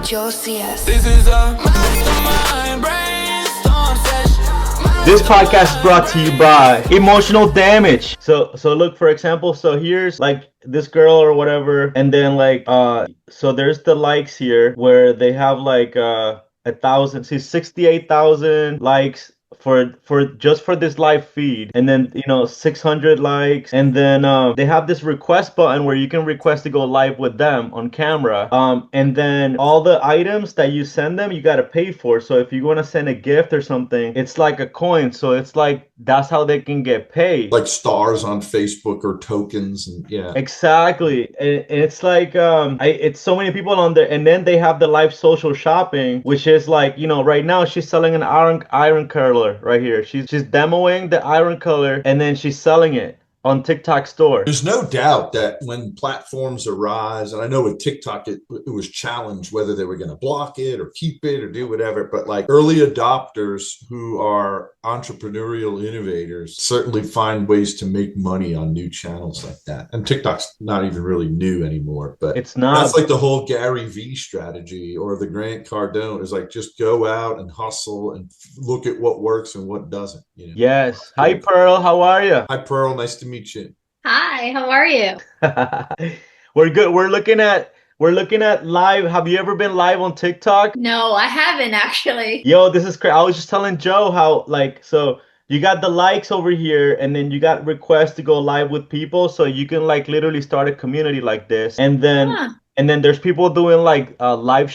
Josias. This is a mastermind brainstorm session. This podcast is brought to you by emotional damage. So look, for example, so here's like this girl or whatever, and then like so there's the likes here where they have like 1,000, see 68,000 likes for just for this live feed, and then 600 likes, and then they have this request button where you can request to go live with them on camera, and then all the items that you send them you got to pay for. So if you want to send a gift or something, it's like a coin, so it's like that's how they can get paid, like stars on Facebook or tokens. And yeah, exactly. And it's like it's so many people on there, and then they have the live social shopping, which is like, right now she's selling an iron curler right here. She's demoing the iron curler, and then she's selling it on TikTok store. there's no doubt that when platforms arise, and I know with TikTok it was challenged whether they were going to block it or keep it or do whatever, but like early adopters who are entrepreneurial innovators certainly find ways to make money on new channels like that. And TikTok's not even really new anymore, but It's not. that's like the whole Gary V strategy or the Grant Cardone is like, just go out and hustle and look at what works and what doesn't. Yes. Hi, Pearl. How are you? Hi, Pearl. Nice to meet you. Hi, how are you? We're good. We're looking at live. Have you ever been live on TikTok? No, I haven't actually. Yo, this is crazy. I was just telling Joe how, like, so you got the likes over here, and then you got requests to go live with people, so you can like literally start a community like this, and then Huh. there's people doing like live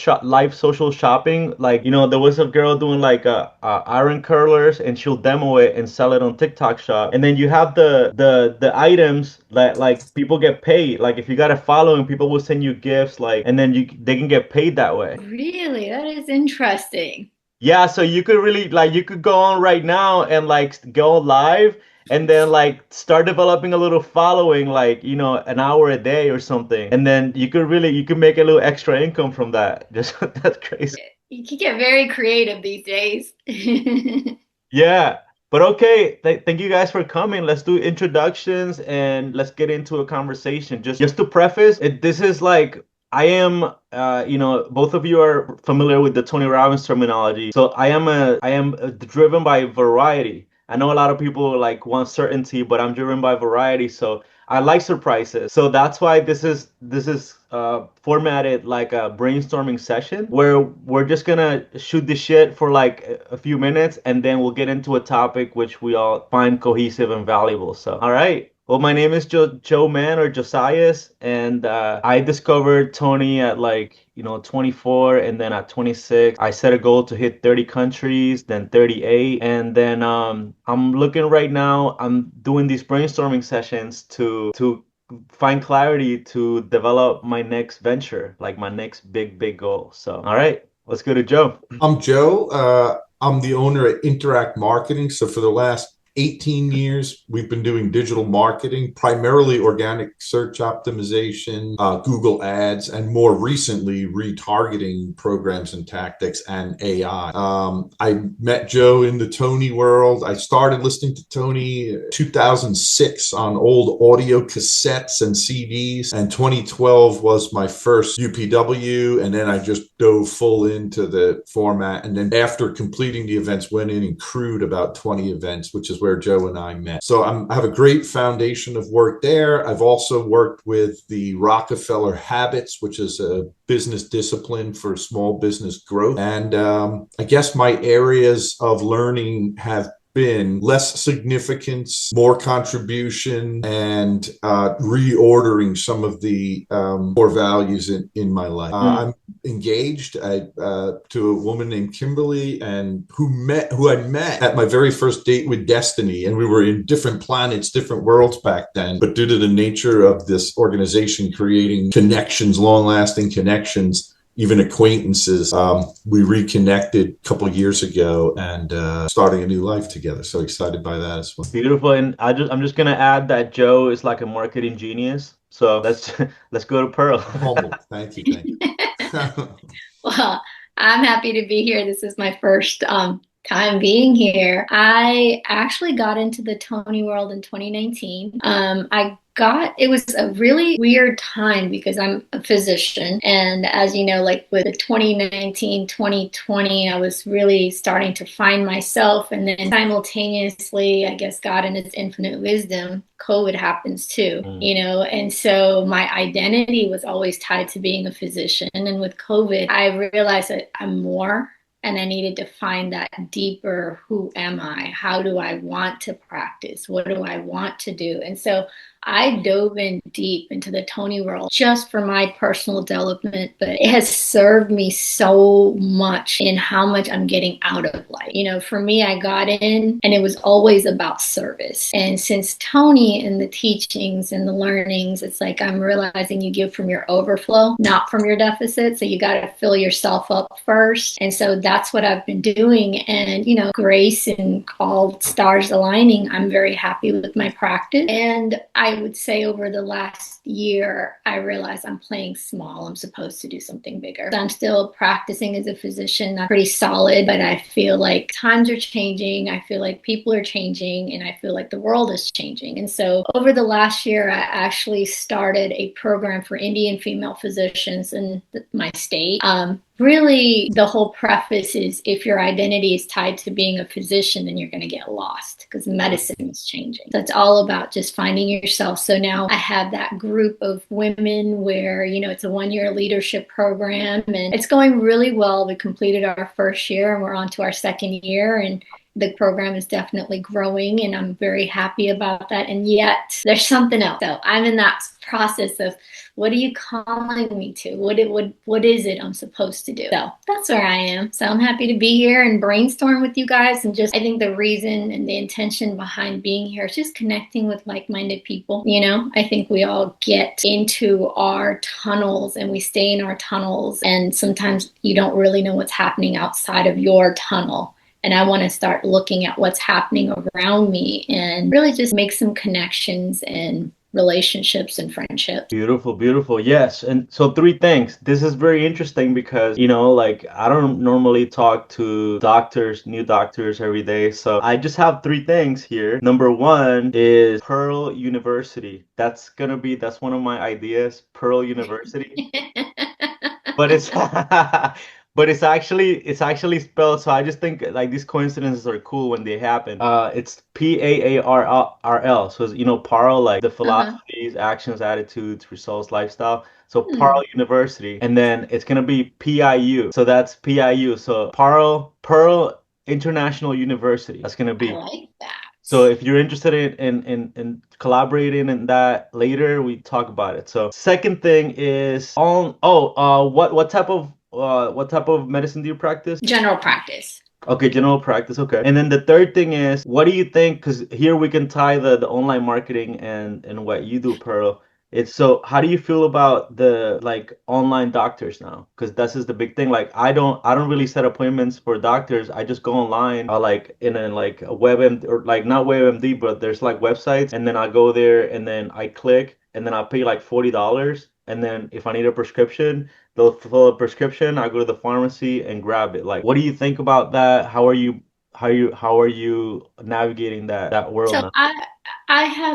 social shopping. Like, there was a girl doing like iron curlers, and she'll demo it and sell it on TikTok Shop. And then you have the items that like people get paid. Like if you got a following, people will send you gifts, like, and then they can get paid that way. Really? That is interesting. Yeah, so you could really like you could go on right now and like go live, and then like start developing a little following, like, an hour a day or something. And then you could make a little extra income from that. Just that's crazy. You can get very creative these days. Yeah. But okay, thank you guys for coming. Let's do introductions and let's get into a conversation. Just to preface, this is like I am, both of you are familiar with the Tony Robbins terminology. So I am driven by variety. I know a lot of people like want certainty, but I'm driven by variety. So I like surprises. So that's why this is formatted like a brainstorming session where we're just gonna shoot the shit for like a few minutes, and then we'll get into a topic which we all find cohesive and valuable. So, all right. Well, my name is Joe Man, or Josias, and I discovered Tony at like 24, and then at 26 I set a goal to hit 30 countries, then 38, and then I'm looking right now. I'm doing these brainstorming sessions to find clarity to develop my next venture, like my next big goal. So, all right, let's go to Joe. I'm Joe. I'm the owner at Interact Marketing. So for the last 18 years, we've been doing digital marketing, primarily organic search optimization, Google Ads, and more recently, retargeting programs and tactics and AI. I met Joe in the Tony world. I started listening to Tony 2006 on old audio cassettes and CDs, and 2012 was my first UPW, and then I just dove full into the format. And then after completing the events, went in and crewed about 20 events, which is where Joe and I met. So I have a great foundation of work there. I've also worked with the Rockefeller Habits, which is a business discipline for small business growth. And I guess my areas of learning have been less significance, more contribution, and reordering some of the core values in my life. I'm engaged to a woman named Kimberly, and who I met at my very first date with Destiny, and we were in different planets, different worlds back then. But due to the nature of this organization creating connections, long-lasting connections, even acquaintances, we reconnected a couple of years ago and starting a new life together. So excited by that as well. Beautiful. And I'm just gonna add that Joe is like a marketing genius. So let's go to Pearl. Humble. Thank you. Well, I'm happy to be here. This is my first time being here. I actually got into the Tony world in 2019. I it was a really weird time because I'm a physician. And as you know, like with the 2019, 2020, I was really starting to find myself. And then simultaneously, I guess God in his infinite wisdom, COVID happens too, and so my identity was always tied to being a physician. And with COVID, I realized that I'm more. And I needed to find that deeper, who am I? How do I want to practice? What do I want to do? And so I dove in deep into the Tony world just for my personal development, but it has served me so much in how much I'm getting out of life. For me, I got in and it was always about service. And since Tony and the teachings and the learnings, it's like I'm realizing you give from your overflow, not from your deficit. So you got to fill yourself up first. And so that's what I've been doing. And, grace and all stars aligning, I'm very happy with my practice. And I would say over the last year, I realized I'm playing small. I'm supposed to do something bigger. So I'm still practicing as a physician. I'm pretty solid, but I feel like times are changing. I feel like people are changing, and I feel like the world is changing. And so over the last year, I actually started a program for Indian female physicians in my state. Really, the whole preface is if your identity is tied to being a physician, then you're going to get lost because medicine is changing. So it's all about just finding yourself. So now I have that group of women where, it's a 1-year leadership program and it's going really well. We completed our first year and we're on to our second year. And the program is definitely growing and I'm very happy about that. And yet there's something else. So I'm in that process of what are you calling me to? What is it I'm supposed to do? So that's where I am. So I'm happy to be here and brainstorm with you guys. And just, I think the reason and the intention behind being here is just connecting with like-minded people. I think we all get into our tunnels and we stay in our tunnels. And sometimes you don't really know what's happening outside of your tunnel. And I want to start looking at what's happening around me and really just make some connections and relationships and friendships. Beautiful, beautiful. Yes. And so 3 things. This is very interesting because, like I don't normally talk to new doctors every day. So I just have 3 things here. Number 1 is Pearl University. That's one of my ideas, Pearl University. But it's but it's actually spelled, so I just think like these coincidences are cool when they happen. It's PAARL. So it's, Parl, like the philosophies, actions, attitudes, results, lifestyle. So Parl University, and then it's gonna be PIU. So that's PIU. So Pearl International University. That's gonna be. I like that. So if you're interested in collaborating in that later, we talk about it. So second thing is what type of medicine do you practice? General practice. Okay, general practice. Okay. And then the third thing is, what do you think? Because here we can tie the online marketing and what you do, Pearl. So how do you feel about the like online doctors now? Because this is the big thing. Like I don't really set appointments for doctors. I just go online, like in a like a WebMD or like not WebMD, but there's like websites, and then I go there and then I click and then I pay like $40. And then if I need a prescription, they'll fill a prescription. I go to the pharmacy and grab it. Like, what do you think about that? How are you navigating that world So now?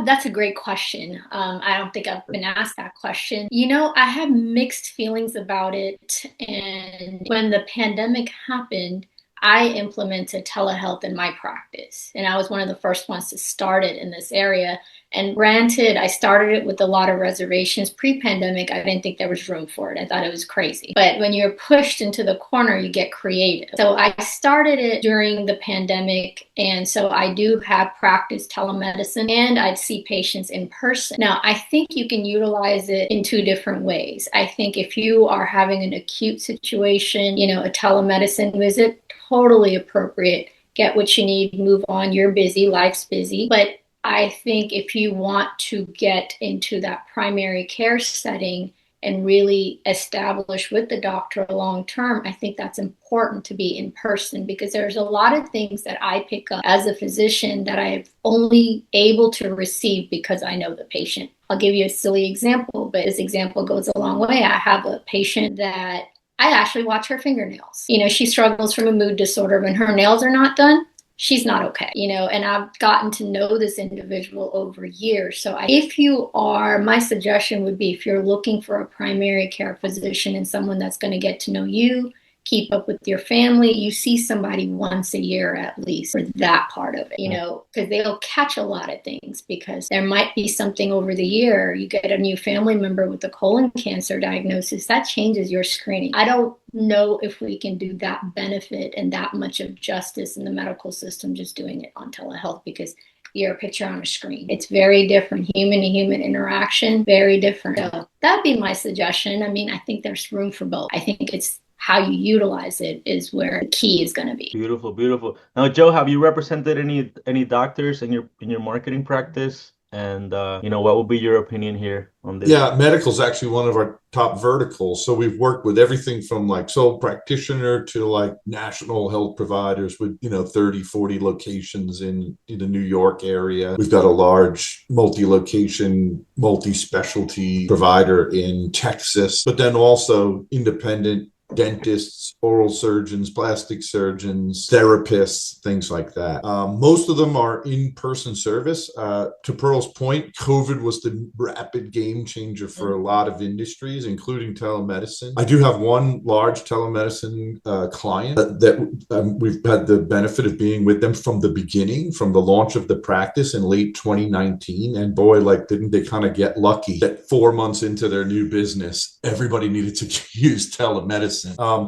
that's a great question. I don't think I've been asked that question. I have mixed feelings about it. And when the pandemic happened, I implemented telehealth in my practice. And I was one of the first ones to start it in this area. And granted, I started it with a lot of reservations. Pre-pandemic, I didn't think there was room for it. I thought it was crazy. But when you're pushed into the corner, you get creative. So I started it during the pandemic. And so I do have practiced telemedicine and I'd see patients in person. Now, I think you can utilize it in 2 different ways. I think if you are having an acute situation, a telemedicine visit, totally appropriate. Get what you need, move on. You're busy, life's busy. But I think if you want to get into that primary care setting and really establish with the doctor long term, I think that's important to be in person because there's a lot of things that I pick up as a physician that I'm only able to receive because I know the patient. I'll give you a silly example, but this example goes a long way. I have a patient that I actually watch her fingernails. She struggles from a mood disorder. When her nails are not done, she's not okay, and I've gotten to know this individual over years. So if you are, my suggestion would be, if you're looking for a primary care physician and someone that's going to get to know you, keep up with your family, you see somebody once a year at least for that part of it, because they'll catch a lot of things, because there might be something over the year. You get a new family member with a colon cancer diagnosis, that changes your screening. I don't know if we can do that benefit and that much of justice in the medical system just doing it on telehealth, because you're a picture on a screen. It's very different. Human to human interaction, very different. So that'd be my suggestion. I mean, I think there's room for both. I think it's how you utilize it is where the key is going to be. Beautiful, beautiful. Now, Joe, have you represented any doctors in your marketing practice? And what would be your opinion here on this? Yeah, medical is actually one of our top verticals. So we've worked with everything from like sole practitioner to like national health providers with 30, 40 locations in the New York area. We've got a large multi-location, multi-specialty provider in Texas, but then also independent dentists, oral surgeons, plastic surgeons, therapists, things like that. Most of them are in-person service. To Pearl's point, COVID was the rapid game changer for a lot of industries, including telemedicine. I do have one large telemedicine client that we've had the benefit of being with them from the beginning, from the launch of the practice in late 2019. And boy, didn't they kind of get lucky that 4 months into their new business, everybody needed to use telemedicine.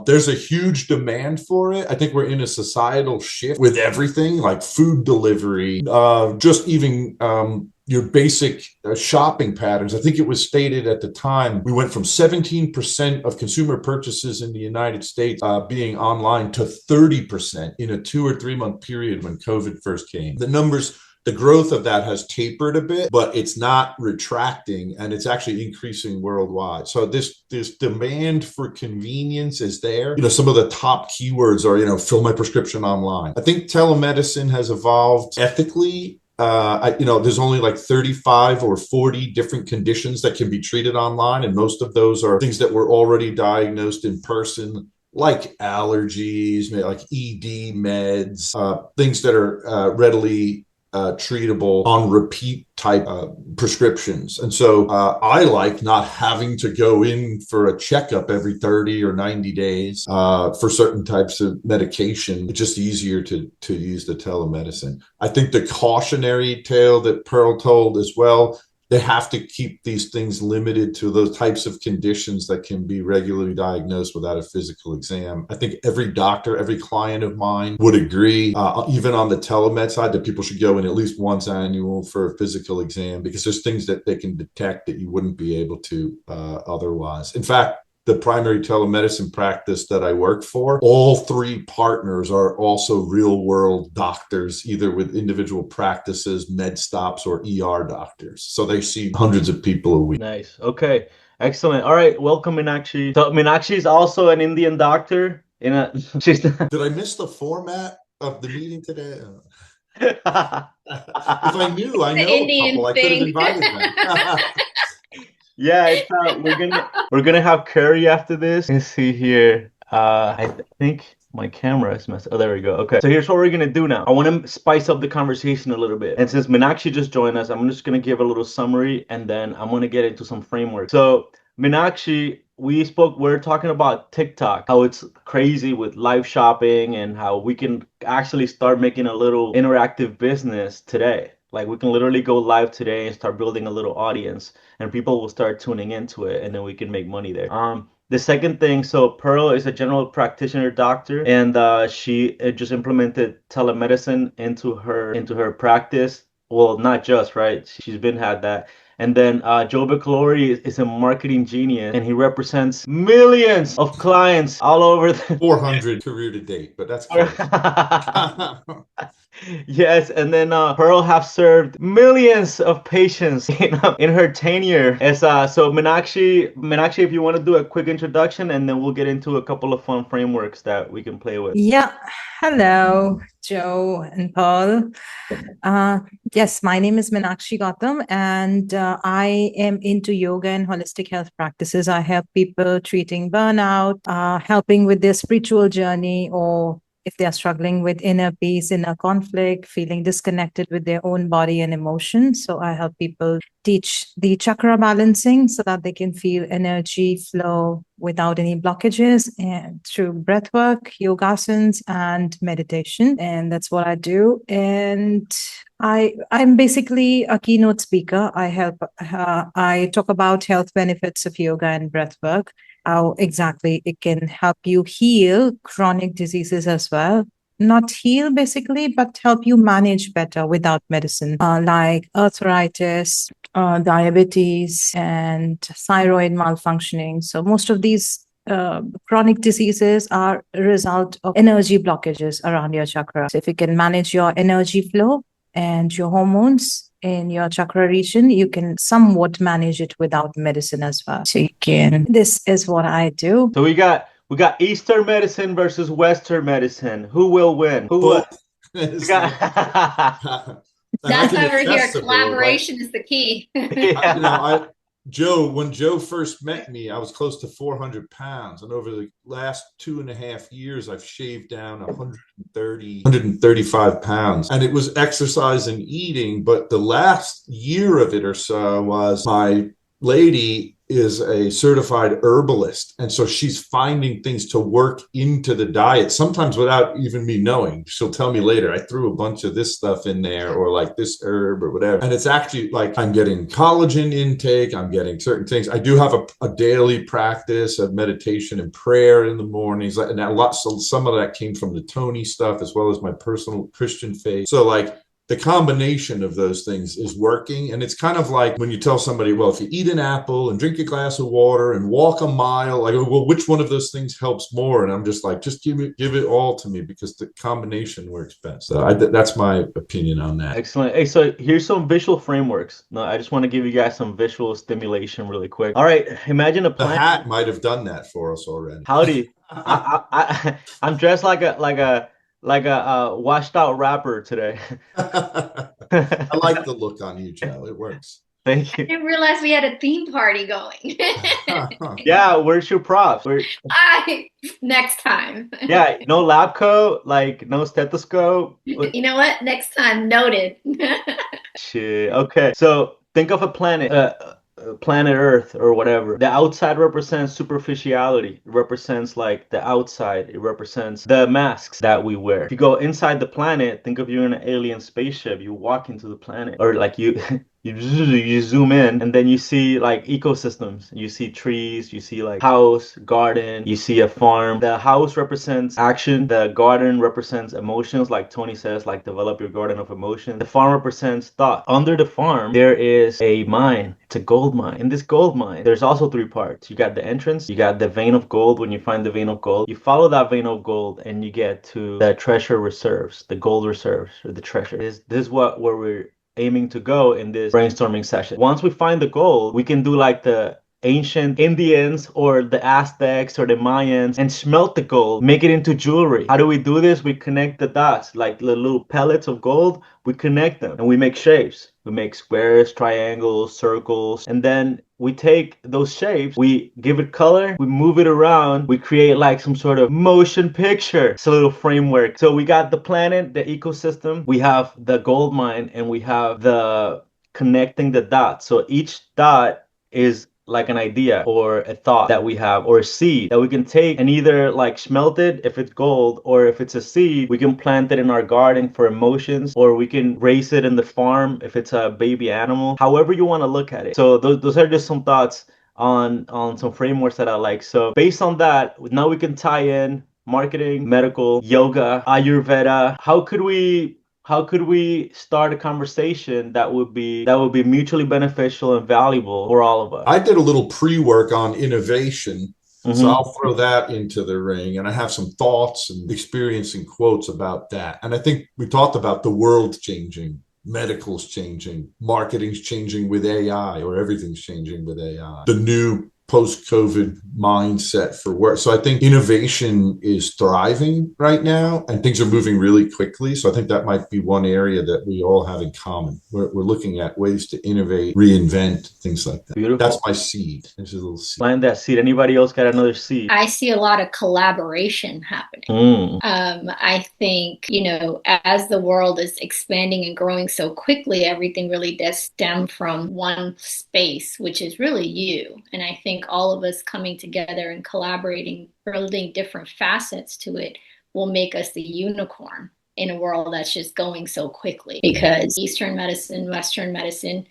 There's a huge demand for it. I think we're in a societal shift with everything like food delivery, just even your basic shopping patterns. I think it was stated at the time, we went from 17% of consumer purchases in the United States being online to 30% in a 2 or 3 month period when COVID first came. The growth of that has tapered a bit, but it's not retracting, and it's actually increasing worldwide. So this demand for convenience is there. Some of the top keywords are, fill my prescription online. I think telemedicine has evolved ethically. There's only like 35 or 40 different conditions that can be treated online, and most of those are things that were already diagnosed in person, like allergies, like ED meds, things that are readily treatable on repeat type prescriptions. And so I like not having to go in for a checkup every 30 or 90 days for certain types of medication. It's just easier to use the telemedicine. I think the cautionary tale that Pearl told as well, they have to keep these things limited to those types of conditions that can be regularly diagnosed without a physical exam. I think every doctor, every client of mine would agree, even on the telemed side, that people should go in at least once annual for a physical exam, because there's things that they can detect that you wouldn't be able to otherwise. In fact, the primary telemedicine practice that I work for, all 3 partners are also real world doctors, either with individual practices, med stops, or ER doctors. So they see hundreds of people a week. Nice. Okay. Excellent. All right. Welcome, Meenakshi. So Meenakshi is also an Indian doctor. Did I miss the format of the meeting today? If I knew, I know a couple. I could have invited them. Yeah, we're gonna have curry after this. Let's see here. I think my camera is messed. Oh, there we go. Okay, so here's what we're gonna do now. I want to spice up the conversation a little bit. And since Meenakshi just joined us, I'm just gonna give a little summary, and then I'm gonna get into some framework. So Meenakshi, we're talking about TikTok, how it's crazy with live shopping, and how we can actually start making a little interactive business today. Like, we can literally go live today and start building a little audience, and people will start tuning into it, and then we can make money there. The second thing, so Pearl is a general practitioner doctor, and she just implemented telemedicine into her practice. Well, not just, right? She's had that. And then Joe Beccalori is a marketing genius, and he represents millions of clients all over the 400 career to date, but that's close. Yes, and then Pearl have served millions of patients in her tenure. So Meenakshi, if you want to do a quick introduction, and then we'll get into a couple of fun frameworks that we can play with. Yeah. Hello, Joe and Paul. Yes, my name is Meenakshi Gautam, and I am into yoga and holistic health practices. I help people treating burnout, helping with their spiritual journey, or if they are struggling with inner peace, inner conflict, feeling disconnected with their own body and emotions. So I help people teach the chakra balancing so that they can feel energy flow without any blockages, and through breath work, yogasanas, and meditation. And that's what I do. And I'm basically a keynote speaker. I talk about health benefits of yoga and breath work, how exactly it can help you heal chronic diseases as well. Not heal basically, but help you manage better without medicine, like arthritis, diabetes, and thyroid malfunctioning. So most of these chronic diseases are a result of energy blockages around your chakra. So if you can manage your energy flow and your hormones in your chakra region, you can somewhat manage it without medicine as well. So you can, this is what I do. So we got Eastern medicine versus Western medicine. Who will win? Who will? It's got- That's why we're here. attest to, bro, Collaboration is the key. Yeah. when Joe first met me, I was close to 400 pounds. And over the last 2.5 years, I've shaved down 135 pounds. And it was exercise and eating. But the last year of it or so was my lady is a certified herbalist. And so she's finding things to work into the diet, sometimes without even me knowing. She'll tell me later, I threw a bunch of this stuff in there, or like this herb or whatever. And it's actually like I'm getting collagen intake, I'm getting certain things. I do have a daily practice of meditation and prayer in the mornings. And so some of that came from the Tony stuff, as well as my personal Christian faith. So like, the combination of those things is working. And it's kind of like when you tell somebody, well, if you eat an apple and drink a glass of water and walk a mile, like, well, which one of those things helps more? And I'm just like, just give it all to me, because the combination works best. So that's my opinion on that. Excellent. Hey, so here's some visual frameworks. No, I just want to give you guys some visual stimulation really quick. All right, imagine a The planet. hat might have done that for us already. Howdy. I'm dressed like a washed out rapper today. I like the look on you, Joe. It works. Thank you. I didn't realize we had a theme party going. Yeah, where's your props? Next time. Yeah, no lab coat, like no stethoscope. You know what? Next time, noted. Shit. Okay, so think of a planet. Planet Earth or whatever. The outside represents superficiality. It represents like the outside. It represents the masks that we wear. If you go inside the planet, think of you in an alien spaceship. You walk into the planet, or like you you zoom in, and then you see like ecosystems. You see trees, you see like house, garden, you see a farm. The house represents action. The garden represents emotions, like Tony says, like develop your garden of emotions. The farm represents thought. Under the farm, there is a mine. It's a gold mine. In this gold mine, there's also 3 parts. You got the entrance, you got the vein of gold. When you find the vein of gold, you follow that vein of gold and you get to the treasure reserves, the gold reserves, or the treasure. This is where we're aiming to go in this brainstorming session. Once we find the gold, we can do like the ancient Indians or the Aztecs or the Mayans and smelt the gold, make it into jewelry. How do we do this? We connect the dots, like the little pellets of gold. We connect them and we make shapes. We make squares, triangles, circles, and then we take those shapes, we give it color, we move it around, we create like some sort of motion picture. It's a little framework. So we got the planet, the ecosystem, we have the gold mine, and we have the connecting the dots. So each dot is like an idea or a thought that we have, or a seed that we can take and either like smelt it if it's gold, or if it's a seed, we can plant it in our garden for emotions, or we can raise it in the farm if it's a baby animal, however you want to look at it. So those are just some thoughts on some frameworks that I like. So based on that, now we can tie in marketing, medical, yoga, Ayurveda. How could we start a conversation that would be mutually beneficial and valuable for all of us? I did a little pre-work on innovation, so I'll throw that into the ring, and I have some thoughts and experience and quotes about that. And I think we talked about the world changing, medical's changing, marketing's changing with AI, or everything's changing with AI. The new post-COVID mindset for work. So I think innovation is thriving right now and things are moving really quickly. So I think that might be one area that we all have in common. We're looking at ways to innovate, reinvent, things like that. Beautiful. That's my seed. There's a little seed. Plant that seed. Anybody else got another seed? I see a lot of collaboration happening. I think, as the world is expanding and growing so quickly, everything really does stem from one space, which is really you. And I think all of us coming together and collaborating, building different facets to it will make us the unicorn in a world that's just going so quickly. Because Eastern medicine, Western medicine,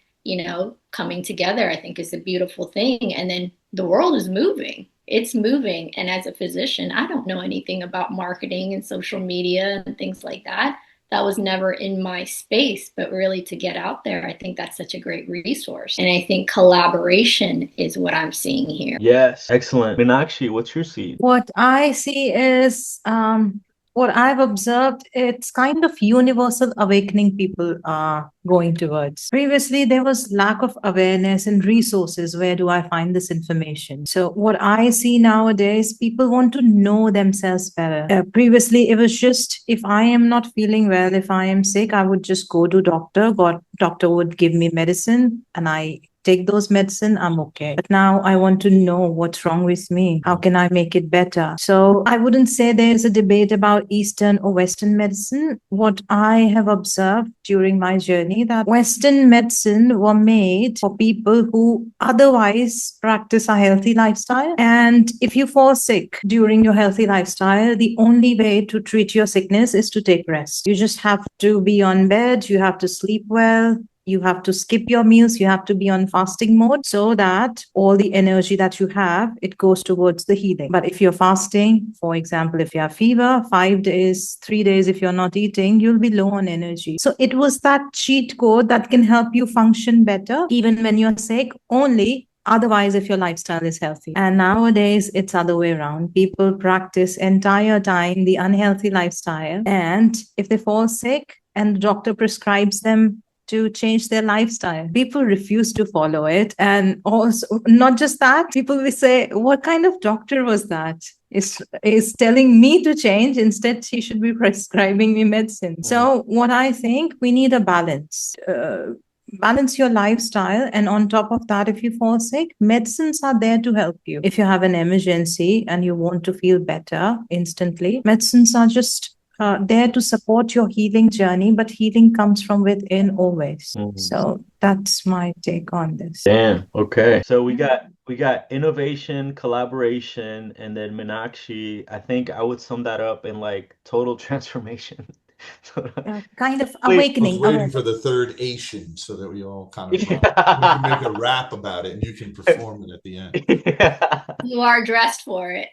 coming together, I think is a beautiful thing. And then the world is moving. It's moving. And as a physician, I don't know anything about marketing and social media and things like that. That was never in my space, but really to get out there, I think that's such a great resource. And I think collaboration is what I'm seeing here. Yes, excellent. Meenakshi, what's your seed? What I see is what I've observed, it's kind of universal awakening people are going towards. Previously, there was lack of awareness and resources. Where do I find this information? So what I see nowadays, people want to know themselves better. Previously, it was just, if I am not feeling well, if I am sick, I would just go to doctor. Doctor would give me medicine and I take those medicine, I'm okay. But now I want to know what's wrong with me. How can I make it better? So I wouldn't say there's a debate about Eastern or Western medicine. What I have observed during my journey, that Western medicine were made for people who otherwise practice a healthy lifestyle. And if you fall sick during your healthy lifestyle, the only way to treat your sickness is to take rest. You just have to be on bed. You have to sleep well. You have to skip your meals. You have to be on fasting mode so that all the energy that you have, it goes towards the healing. But if you're fasting, for example, if you have fever, 5 days, 3 days, if you're not eating, you'll be low on energy. So it was that cheat code that can help you function better, even when you're sick, only otherwise if your lifestyle is healthy. And nowadays it's other way around. People practice entire time the unhealthy lifestyle. And if they fall sick and the doctor prescribes them to change their lifestyle, people refuse to follow it. And also, not just that, people will say, what kind of doctor was that? Is telling me to change, instead he should be prescribing me medicine. So what I think, we need a balance. Balance your lifestyle, and on top of that, if you fall sick, medicines are there to help you. If you have an emergency and you want to feel better instantly, medicines are just there to support your healing journey, but healing comes from within always. So that's my take on this. Damn. Okay. So we got innovation, collaboration, and then Meenakshi. I think I would sum that up in like total transformation. Kind of I was awakening. waiting for the third Asian so that we all kind of we can make a rap about it and you can perform it at the end. You are dressed for it.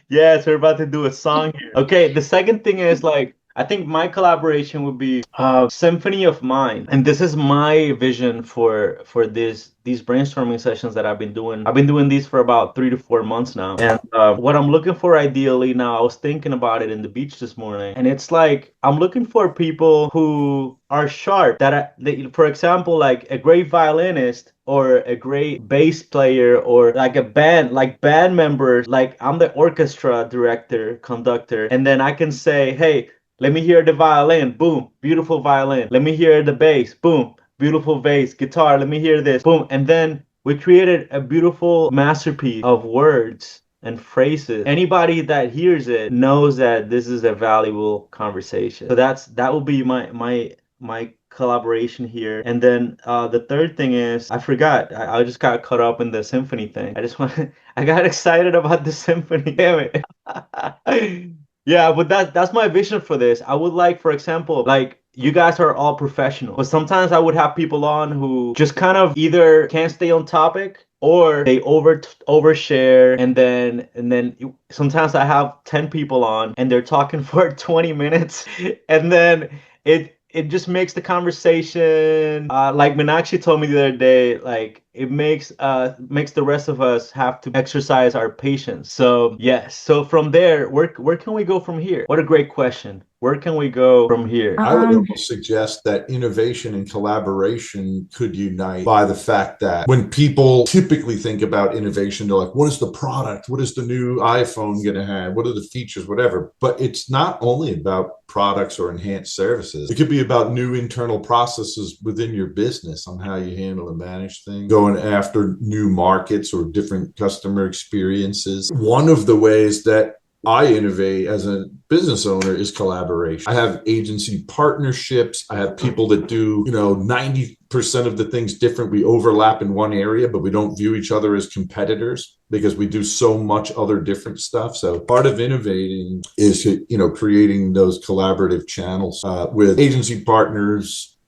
Yes, we're about to do a song here. Okay, the second thing is like, I think my collaboration would be symphony of mind, and this is my vision for these brainstorming sessions that I've been doing. I've been doing these for about 3 to 4 months now, and what I'm looking for ideally now, I was thinking about it in the beach this morning, and it's like I'm looking for people who are sharp. For example, like a great violinist or a great bass player, or like a band, like band members. Like I'm the orchestra director, conductor, and then I can say, hey, let me hear the violin, boom, beautiful violin. Let me hear the bass, boom, beautiful bass, guitar, let me hear this, boom. And then we created a beautiful masterpiece of words and phrases. Anybody that hears it knows that this is a valuable conversation. So that will be my collaboration here. And then the third thing is, I forgot. I just got caught up in the symphony thing. I got excited about the symphony. Damn it. Yeah, but that's my vision for this. I would like, for example, like you guys are all professionals, but sometimes I would have people on who just kind of either can't stay on topic or they overshare, and then sometimes I have 10 people on and they're talking for 20 minutes, and then it just makes the conversation, like Meenakshi told me the other day, like it makes the rest of us have to exercise our patience. So yes, so from there, where can we go from here? What a great question. Where can we go from here? I would almost suggest that innovation and collaboration could unite by the fact that when people typically think about innovation, they're like, what is the product? What is the new iPhone going to have? What are the features? Whatever. But it's not only about products or enhanced services. It could be about new internal processes within your business on how you handle and manage things, going after new markets or different customer experiences. One of the ways that I innovate as a business owner is collaboration. I have agency partnerships. I have people that do, 90% of the things different. We overlap in one area, but we don't view each other as competitors because we do so much other different stuff. So part of innovating is, creating those collaborative channels with agency partners,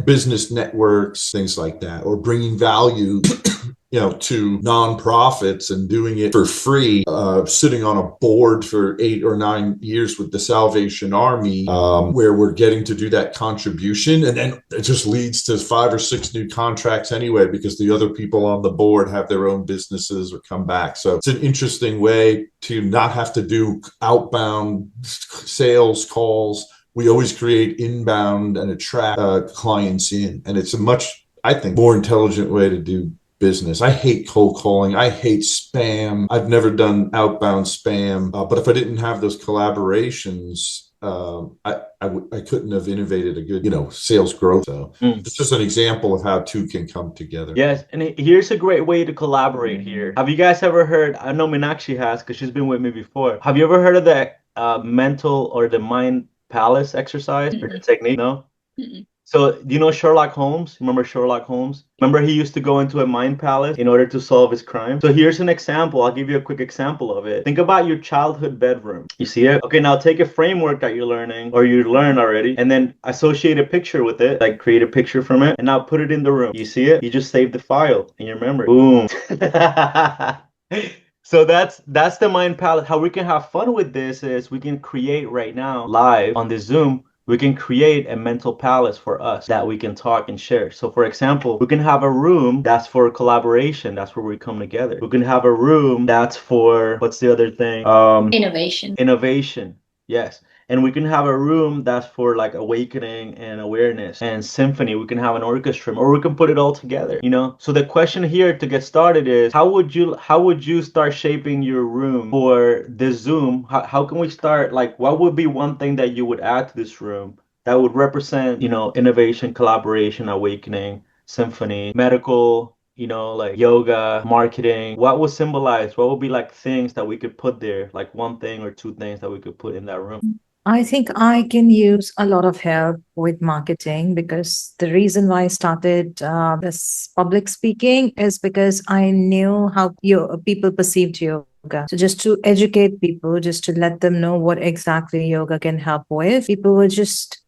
business networks, things like that, or bringing value to nonprofits and doing it for free, sitting on a board for 8 or 9 years with the Salvation Army, where we're getting to do that contribution. And then it just leads to 5 or 6 new contracts anyway, because the other people on the board have their own businesses or come back. So it's an interesting way to not have to do outbound sales calls. We always create inbound and attract clients in. And it's a much, I think, more intelligent way to do business. I hate cold calling. I hate spam. I've never done outbound spam. But if I didn't have those collaborations, I couldn't have innovated a good, sales growth. So it's just an example of how two can come together. Yes, and here's a great way to collaborate here. Have you guys ever heard, I know Meenakshi has, because she's been with me before. Have you ever heard of the mental or the mind palace exercise or the technique? No? Mm-mm. So, do you know Sherlock Holmes? Remember Sherlock Holmes? Remember he used to go into a mind palace in order to solve his crime? So here's an example. I'll give you a quick example of it. Think about your childhood bedroom. You see it? Okay, now take a framework that you're learning or you learned already and then associate a picture with it, like create a picture from it and now put it in the room. You see it? You just save the file in your memory. Boom. So that's the mind palace. How we can have fun with this is we can create right now live on this Zoom. We can create a mental palace for us that we can talk and share. So for example, we can have a room that's for collaboration. That's where we come together. We can have a room that's for, what's the other thing? Innovation. Yes. And we can have a room that's for like awakening and awareness and symphony. We can have an orchestra or we can put it all together, So the question here to get started is how would you start shaping your room for this Zoom? How can we start? Like, what would be one thing that you would add to this room that would represent, innovation, collaboration, awakening, symphony, medical, like yoga, marketing? What would symbolize? What would be like things that we could put there? Like one thing or two things that we could put in that room? I think I can use a lot of help with marketing because the reason why I started this public speaking is because I knew how people perceived yoga. So just to educate people, just to let them know what exactly yoga can help with, people were just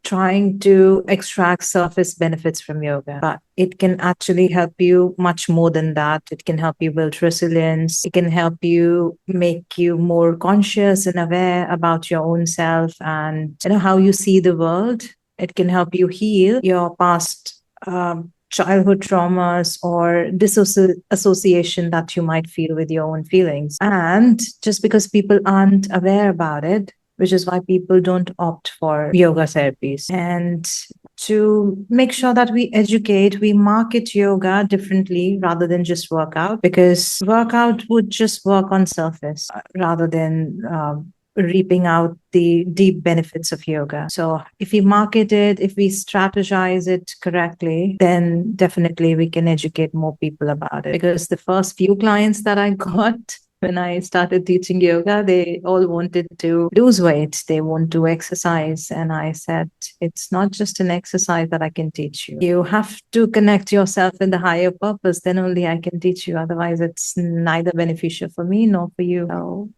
trying to extract surface benefits from yoga, but it can actually help you much more than that. It can help you build resilience. It can help you make you more conscious and aware about your own self and how you see the world. It can help you heal your past childhood traumas or disassociation that you might feel with your own feelings. And just because people aren't aware about it, which is why people don't opt for yoga therapies. And to make sure that we educate, we market yoga differently rather than just workout, because workout would just work on surface rather than reaping out the deep benefits of yoga. So if we market it, if we strategize it correctly, then definitely we can educate more people about it. Because the first few clients that I got, when I started teaching yoga, they all wanted to lose weight. They want to exercise. And I said, it's not just an exercise that I can teach you. You have to connect yourself with the higher purpose. Then only I can teach you. Otherwise, it's neither beneficial for me nor for you. So,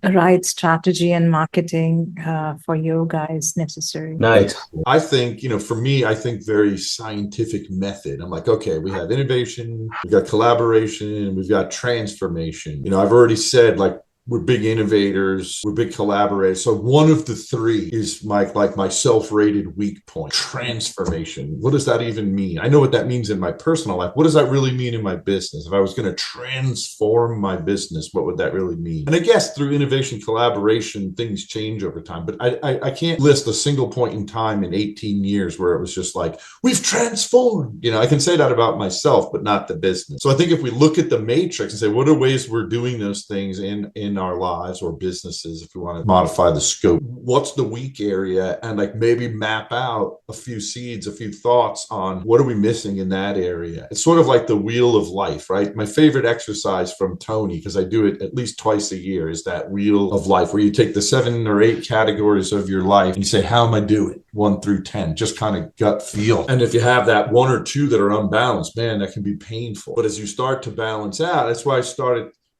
right strategy and marketing for yoga is necessary. Nice. I think, for me, I think very scientific method. I'm like, okay, we have innovation, we've got collaboration, and we've got transformation. I've already said, like, we're big innovators, we're big collaborators. So one of the three is my self-rated weak point: transformation. What does that even mean? I know what that means in my personal life. What does that really mean in my business? If I was going to transform my business, what would that really mean? And I guess through innovation collaboration, things change over time. But I can't list a single point in time in 18 years where it was just like, we've transformed. I can say that about myself, but not the business. So I think if we look at the matrix and say, what are ways we're doing those things in our lives or businesses, if we want to modify the scope, what's the weak area, and like maybe map out a few seeds, a few thoughts on what are we missing in that area. It's sort of like the wheel of life, right? My favorite exercise from Tony, because I do it at least twice a year, is that wheel of life, where you take the 7 or 8 categories of your life and you say, how am I doing? 1 through 10, just kind of gut feel. And if you have that 1 or 2 that are unbalanced, man, that can be painful. But as you start to balance out, that's why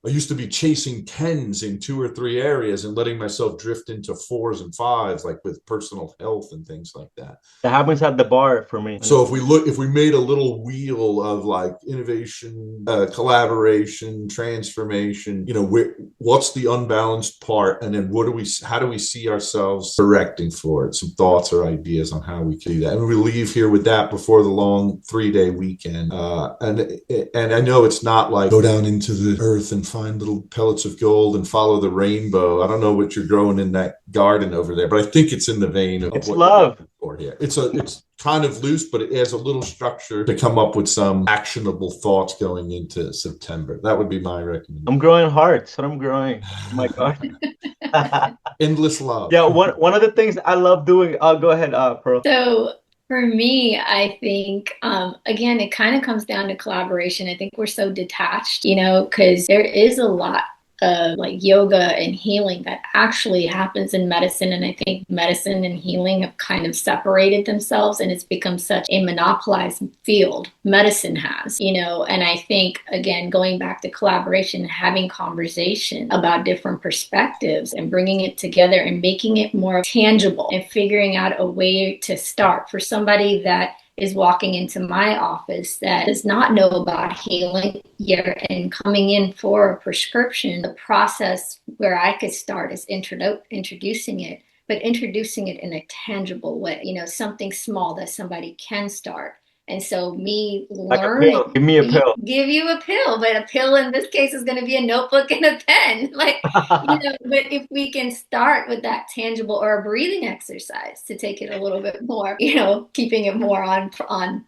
I used to be chasing 10s in 2 or 3 areas and letting myself drift into 4s and 5s, like with personal health and things like that. That happens at the bar for me. So if we made a little wheel of like innovation, collaboration, transformation, what's the unbalanced part, and then how do we see ourselves directing for it? Some thoughts or ideas on how we can do that. And we leave here with that before the long 3-day weekend. And I know it's not like go down into the earth and find little pellets of gold and follow the rainbow. I don't know what you're growing in that garden over there, but I think it's in the vein of it's what love. For here. It's kind of loose, but it has a little structure to come up with some actionable thoughts going into September. That would be my recommendation. I'm growing hearts. What I'm growing. Oh my God. Endless love. Yeah, one of the things I love doing. Go ahead, Pearl. So for me, I think, again, it kind of comes down to collaboration. I think we're so detached, because there is a lot of like yoga and healing that actually happens in medicine. And I think medicine and healing have kind of separated themselves, and it's become such a monopolized field. Medicine has, and I think, again, going back to collaboration, having conversation about different perspectives and bringing it together and making it more tangible and figuring out a way to start for somebody that is walking into my office that does not know about healing yet and coming in for a prescription. The process where I could start is introducing it, but introducing it in a tangible way, something small that somebody can start. And so me learning, like give me a pill. Give you a pill, but a pill in this case is going to be a notebook and a pen. But if we can start with that tangible, or a breathing exercise to take it a little bit more, keeping it more on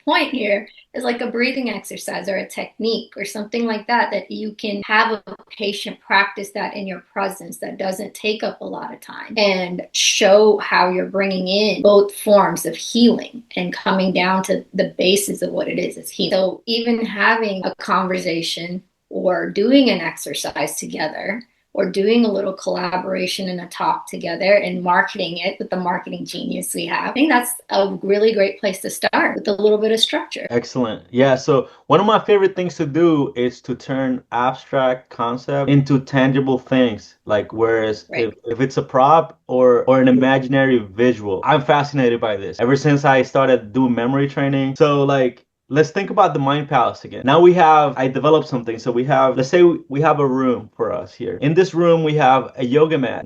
point here, is like a breathing exercise or a technique or something like that you can have a patient practice that in your presence, that doesn't take up a lot of time, and show how you're bringing in both forms of healing and coming down to the basis of what it is healing. So even having a conversation or doing an exercise together or doing a little collaboration and a talk together and marketing it with the marketing genius we have, I think that's a really great place to start with a little bit of structure. Excellent. Yeah. So one of my favorite things to do is to turn abstract concept into tangible things. Like, whereas if it's a prop or an imaginary visual, I'm fascinated by this ever since I started doing memory training. So like, let's think about the Mind Palace again. Now I developed something. So let's say we have a room for us here. In this room, we have a yoga mat,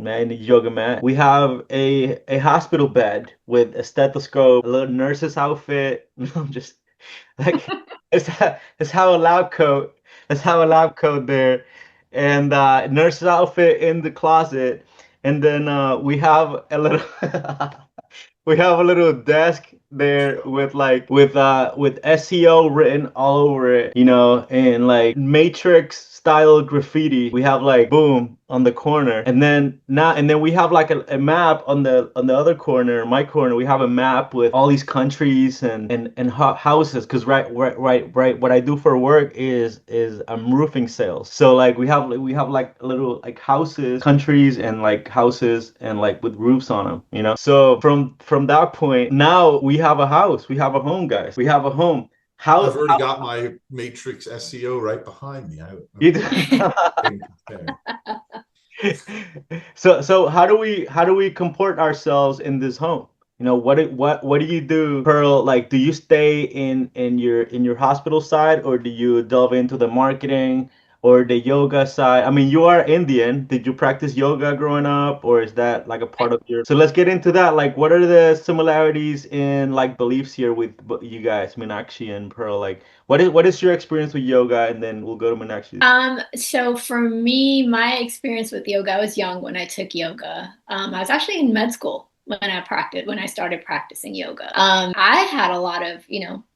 We have a hospital bed with a stethoscope, a little nurse's outfit. Just like, let's have a lab coat. Let's have a lab coat there, and nurse's outfit in the closet. And then we have a little we have a little desk there with SEO written all over it, and like Matrix style graffiti. We have like boom on the corner, and then we have like a map on the other corner, my corner. We have a map with all these countries and houses, because right. What I do for work is I'm roofing sales. So like we have like a little like houses, countries, and like houses and like with roofs on them, So from that point, now we have a house, we have a home, guys. We have a home. I've already got my Matrix SEO right behind me. You do? So how do we comport ourselves in this home? What do you do, Pearl? Like, do you stay in your hospital side, or do you delve into the marketing? or the yoga side? I mean, you are Indian. Did you practice yoga growing up, or is that like a part of your? So let's get into that. Like, what are the similarities in like beliefs here with you guys, Meenakshi and Pearl? Like, what is your experience with yoga, and then we'll go to Meenakshi. So for me, my experience with yoga, I was young when I took yoga. I was actually in med school when I started practicing yoga. I had a lot of,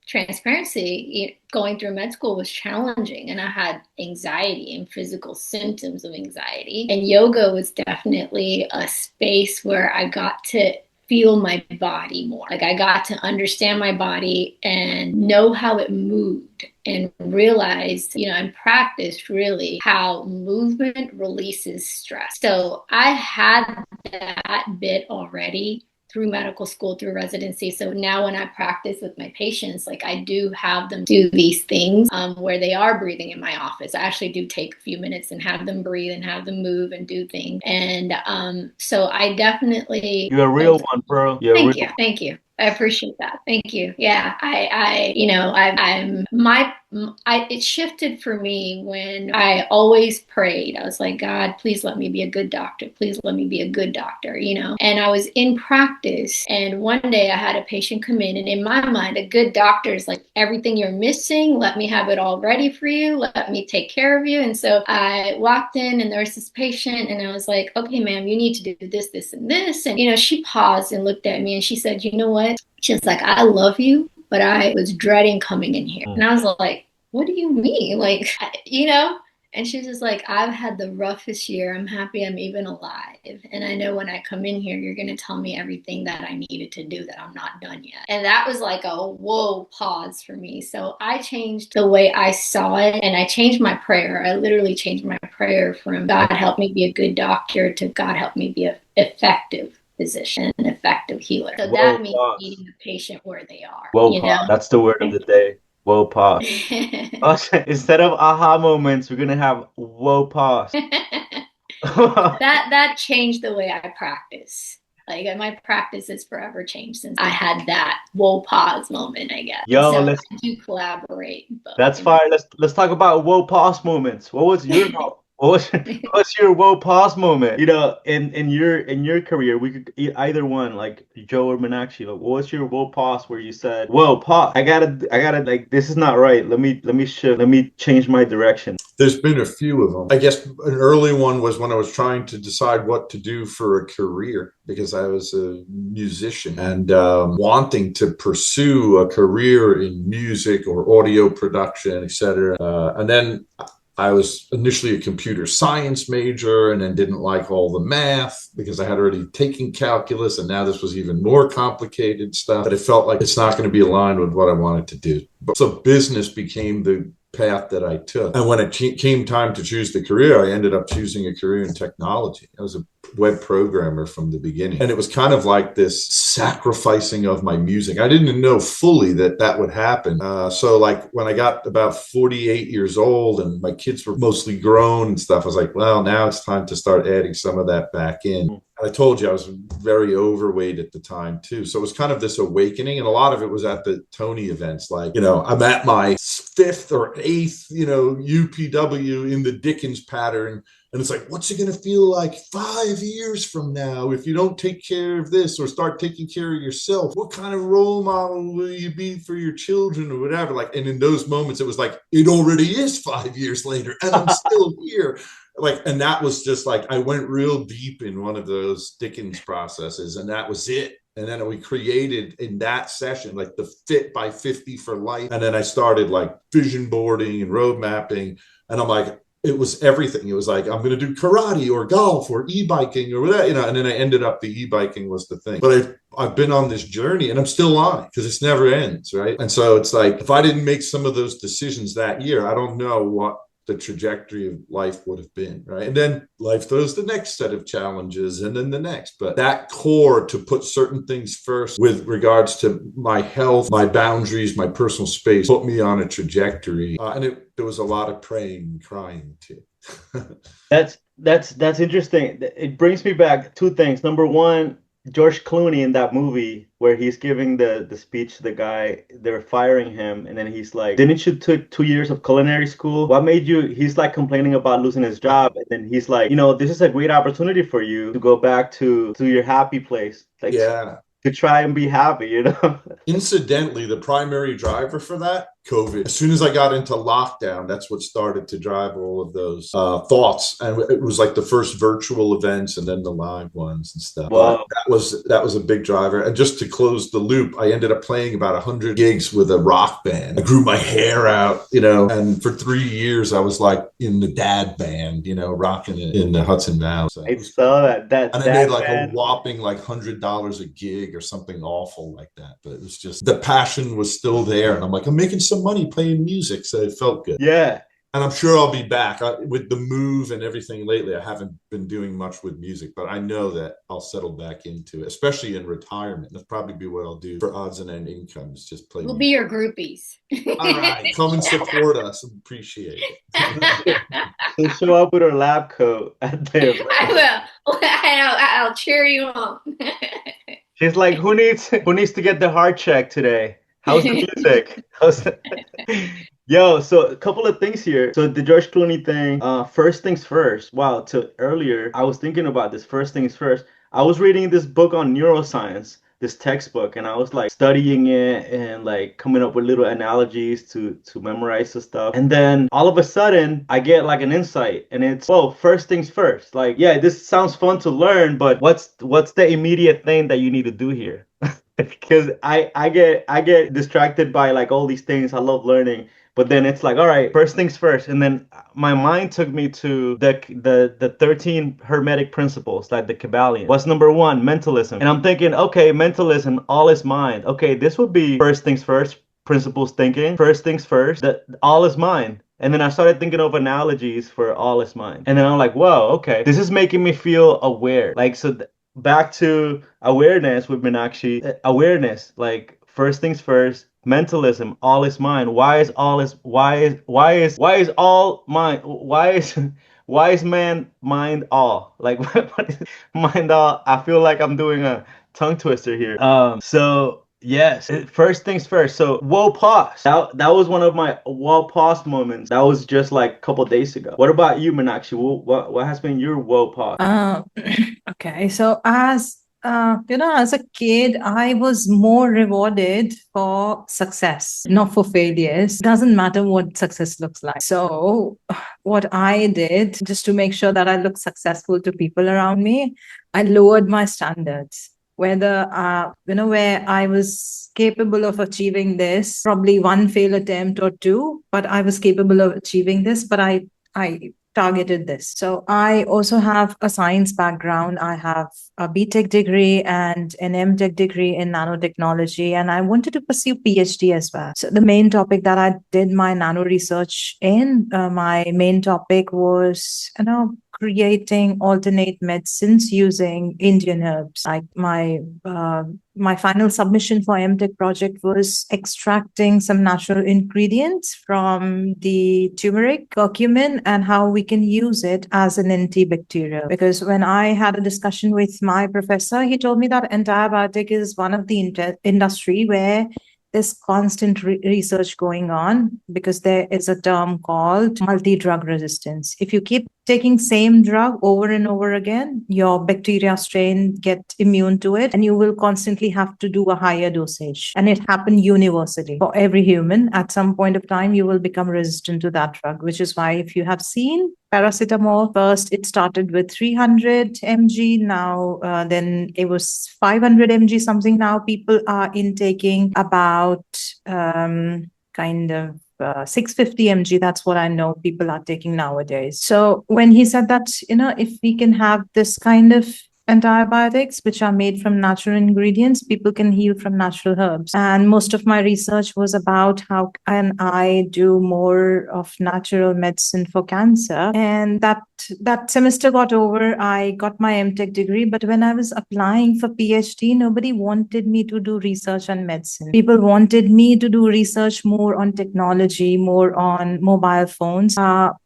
transparency. Going through med school was challenging, and I had anxiety and physical symptoms of anxiety. And yoga was definitely a space where I got to feel my body more. Like I got to understand my body and know how it moved and realized, and practiced really how movement releases stress. So I had that bit already through medical school, through residency. So now when I practice with my patients, like I do have them do these things where they are breathing in my office. I actually do take a few minutes and have them breathe and have them move and do things. And so I definitely— You're a real one, Pearl. You're a real. Thank you. I appreciate that. Thank you. Yeah, it shifted for me when I always prayed. I was like, God, please let me be a good doctor. Please let me be a good doctor, And I was in practice, and one day I had a patient come in, and in my mind, a good doctor is like, everything you're missing, let me have it all ready for you. Let me take care of you. And so I walked in, and there was this patient, and I was like, okay, ma'am, you need to do this, this, and this. And, she paused and looked at me, and she said, you know what? She's like, I love you, but I was dreading coming in here. And I was like, what do you mean? Like, And she's just like, I've had the roughest year. I'm happy I'm even alive. And I know when I come in here, you're going to tell me everything that I needed to do that I'm not done yet. And that was like a whoa pause for me. So I changed the way I saw it, and I changed my prayer. I literally changed my prayer from God help me be a good doctor to God help me be an effective physician, an effective healer. So that means meeting the patient where they are. That's the word of the day. Whoa, pause. Instead of aha moments, we're gonna have whoa, pause. That changed the way I practice. Like my practice has forever changed since I had that whoa pause moment, I guess. So I do collaborate. That's fine. Let's talk about whoa pause moments. What was your what's your whoa pause moment? In your career, we could either one, like Joe or Meenakshi. Like, what was your whoa pause where you said, "Whoa, pause! I gotta like this is not right. Let me shift. Let me change my direction." There's been a few of them. I guess an early one was when I was trying to decide what to do for a career, because I was a musician and wanting to pursue a career in music or audio production, etc. And then I was initially a computer science major, and then didn't like all the math because I had already taken calculus, and now this was even more complicated stuff. But it felt like it's not going to be aligned with what I wanted to do. So business became the path that I took. And when it came time to choose the career, I ended up choosing a career in technology. I was a web programmer from the beginning. And it was kind of like this sacrificing of my music. I didn't know fully that would happen. So like when I got about 48 years old and my kids were mostly grown and stuff, I was like, well, now it's time to start adding some of that back in. I told you I was very overweight at the time too. So it was kind of this awakening. And a lot of it was at the Tony events. Like, I'm at my 5th or 8th, UPW in the Dickens pattern. And it's like, what's it going to feel like 5 years from now if you don't take care of this or start taking care of yourself? What kind of role model will you be for your children or whatever? Like, and in those moments, it was like, it already is 5 years later and I'm still here. And that was just like, I went real deep in one of those Dickens processes, and that was it. And then we created in that session, like the Fit by 50 for life. And then I started like vision boarding and road mapping. And I'm like, it was everything. It was like, I'm going to do karate or golf or e-biking or whatever, and then I ended up the e-biking was the thing. But I've been on this journey and I'm still on it because it never ends, right? And so it's like, if I didn't make some of those decisions that year, I don't know what the trajectory of life would have been, right? And then life throws the next set of challenges and then the next. But that core to put certain things first with regards to my health, my boundaries, my personal space, put me on a trajectory. There was a lot of praying and crying too. That's interesting. It brings me back two things. Number one, George Clooney in that movie where he's giving the speech to the guy, they're firing him, and then he's like, "Didn't you took 2 years of culinary school? What made you?" He's like complaining about losing his job, and then he's like, "This is a great opportunity for you to go back to your happy place, like Yeah. to try and be happy." Incidentally, the primary driver for that, COVID. As soon as I got into lockdown, that's what started to drive all of those thoughts. And it was like the first virtual events and then the live ones and stuff. But Wow. that was a big driver. And just to close the loop, I ended up playing about 100 gigs with a rock band. I grew my hair out, and for 3 years I was like in the dad band, rocking it in the Hudson Valley. So I saw that and I that made like a band. whopping like $100 a gig or something awful like that. But it was just the passion was still there, and I'm like, I'm making some money playing music, so it felt good. Yeah. And I'm sure I'll be back with the move and everything lately. I haven't been doing much with music, but I know that I'll settle back into it, especially in retirement. That's probably be what I'll do for odds and end incomes. Just play. We'll music. be your groupies. All right, come and support us. Appreciate it. She'll show up with her lab coat at the I will. I'll cheer you on. She's like, who needs to get the heart check today? How's the music? Yo, so a couple of things here. So the George Clooney thing, first things first. Wow, so earlier I was thinking about this. First things first. I was reading this book on neuroscience, this textbook, and I was like studying it and like coming up with little analogies to memorize the stuff. And then all of a sudden I get like an insight, and it's, whoa, first things first. Like, yeah, this sounds fun to learn, but what's the immediate thing that you need to do here? Because I get distracted by like all these things. I love learning. But then it's like, all right, first things first. And then my mind took me to the 13 Hermetic principles, like the Kabbalion. What's number one? Mentalism. And I'm thinking, okay, mentalism, all is mind. Okay, this would be first things first, principles thinking. First things first, that all is mind. And then I started thinking of analogies for all is mind. And then I'm like, whoa, okay, this is making me feel aware. Like, so back to awareness with Meenakshi, awareness, like first things first, mentalism, all is mind. Why is all mind? Why is man mind all? Like what is mind all? I feel like I'm doing a tongue twister here. So yes, first things first. So whoa, pause. That was one of my whoa, pause moments. That was just like a couple days ago. What about you, Meenakshi? What has been your whoa, pause? Okay, so as a kid, I was more rewarded for success, not for failures. Doesn't matter what success looks like. So, what I did just to make sure that I look successful to people around me, I lowered my standards. Whether where I was capable of achieving this, probably one fail attempt or two, but I was capable of achieving this, but I targeted this. So I also have a science background. I have a BTech degree and an MTech degree in nanotechnology, and I wanted to pursue PhD as well. So the main topic that I did my nano research in, my main topic was, creating alternate medicines using Indian herbs. Like my final submission for MTech project was extracting some natural ingredients from the turmeric, curcumin, and how we can use it as an antibacterial. Because when I had a discussion with my professor, he told me that antibiotic is one of the industry where there's constant research going on, because there is a term called multi-drug resistance. If you keep taking same drug over and over again, your bacteria strain get immune to it, and you will constantly have to do a higher dosage. And it happened universally for every human. At some point of time, you will become resistant to that drug, which is why if you have seen paracetamol, first it started with 300 mg, now then it was 500 mg something. Now people are intaking about 650 mg. That's what I know people are taking nowadays. So when he said that, if we can have this kind of antibiotics which are made from natural ingredients, people can heal from natural herbs. And most of my research was about how can I do more of natural medicine for cancer. And that semester got over. I got my MTech degree, but when I was applying for PhD, nobody wanted me to do research on medicine. People wanted me to do research more on technology, more on mobile phones.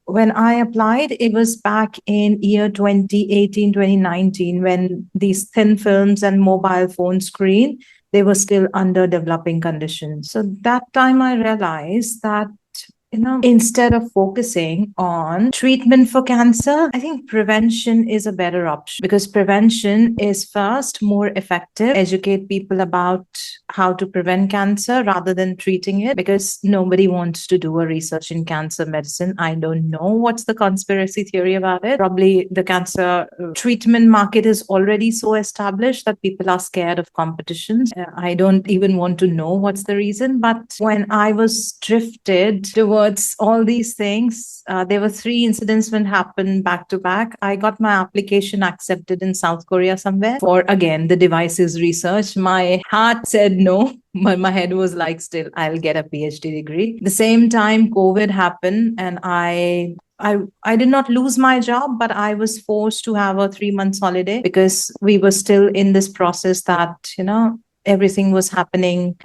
when I applied, it was back in year 2018, 2019, when these thin films and mobile phone screen, they were still under developing conditions. So that time I realized that instead of focusing on treatment for cancer, I think prevention is a better option, because prevention is first more effective. Educate people about how to prevent cancer rather than treating it, because nobody wants to do a research in cancer medicine. I don't know what's the conspiracy theory about it. Probably the cancer treatment market is already so established that people are scared of competitions. I don't even want to know what's the reason. But when I was drifted towards all these things, there were 3 incidents when happened back to back. I got my application accepted in South Korea somewhere for, again, the devices research. My heart said no, but my head was like, still, I'll get a PhD degree. The same time COVID happened, and I did not lose my job, but I was forced to have a 3 months holiday, because we were still in this process that, everything was happening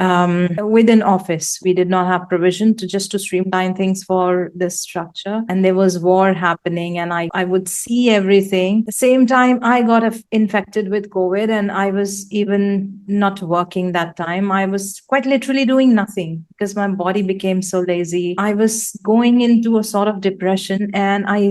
within office. We did not have provision to streamline things for this structure. And there was war happening, and I would see everything. The same time, I got infected with COVID, and I was even not working that time. I was quite literally doing nothing because my body became so lazy. I was going into a sort of depression, and I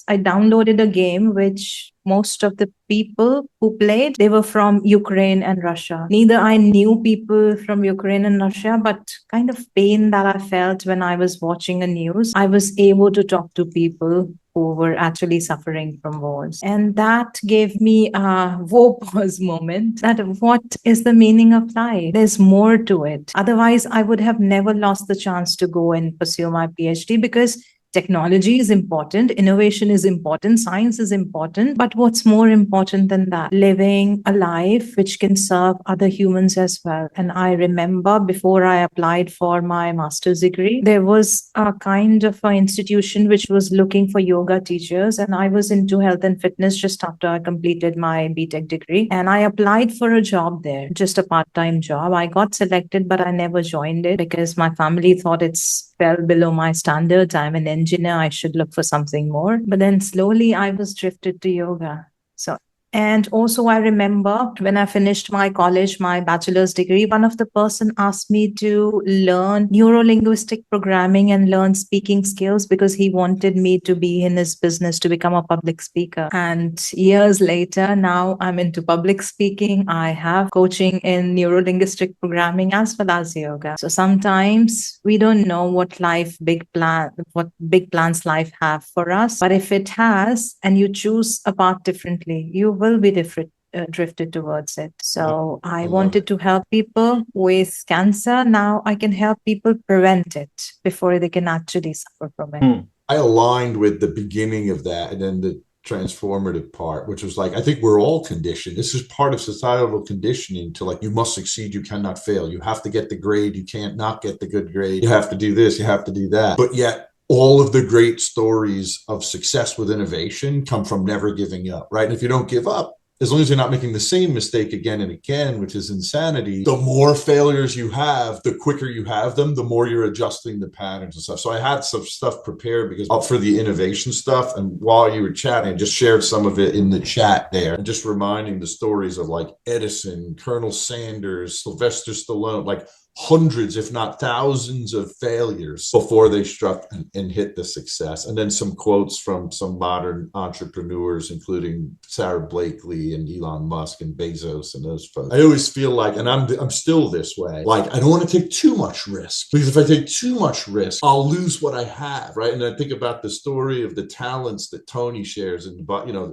downloaded a game which most of the people who played, they were from Ukraine and Russia. Neither I knew people from Ukraine and Russia, but kind of pain that I felt when I was watching the news, I was able to talk to people who were actually suffering from wars. And that gave me a woe pause moment, that what is the meaning of life? There's more to it. Otherwise, I would have never lost the chance to go and pursue my PhD, because technology is important, innovation is important, science is important, but what's more important than that? Living a life which can serve other humans as well. And I remember before I applied for my master's degree, there was a kind of an institution which was looking for yoga teachers, and I was into health and fitness just after I completed my BTech degree, and I applied for a job there, just a part-time job. I got selected, but I never joined it because my family thought it's fell below my standards. I'm an engineer. I should look for something more. But then slowly I was drifted to yoga. And also I remember when I finished my college, my bachelor's degree, one of the person asked me to learn neuro-linguistic programming and learn speaking skills, because he wanted me to be in his business to become a public speaker. And years later, now I'm into public speaking. I have coaching in neuro-linguistic programming as well as yoga. So sometimes we don't know what big plans life have for us. But if it has, and you choose a path differently, you will be drifted towards it. So I wanted to help people with cancer. Now I can help people prevent it before they can actually suffer from it. I aligned with the beginning of that, and then the transformative part, which was like, I think we're all conditioned. This is part of societal conditioning to like, you must succeed, you cannot fail. You have to get the grade, you can't not get the good grade. You have to do this, you have to do that. But yet, all of the great stories of success with innovation come from never giving up, right? And if you don't give up, as long as you're not making the same mistake again and again, which is insanity, the more failures you have, the quicker you have them, the more you're adjusting the patterns and stuff. So I had some stuff prepared because up for the innovation stuff. And while you were chatting, I just shared some of it in the chat there, and just reminding the stories of like Edison, Colonel Sanders, Sylvester Stallone, like hundreds, if not thousands of failures before they struck and hit the success. And then some quotes from some modern entrepreneurs, including Sarah Blakely and Elon Musk and Bezos and those folks. I always feel like, and I'm still this way, like I don't want to take too much risk, because if I take too much risk, I'll lose what I have, right? And I think about the story of the talents that Tony shares, and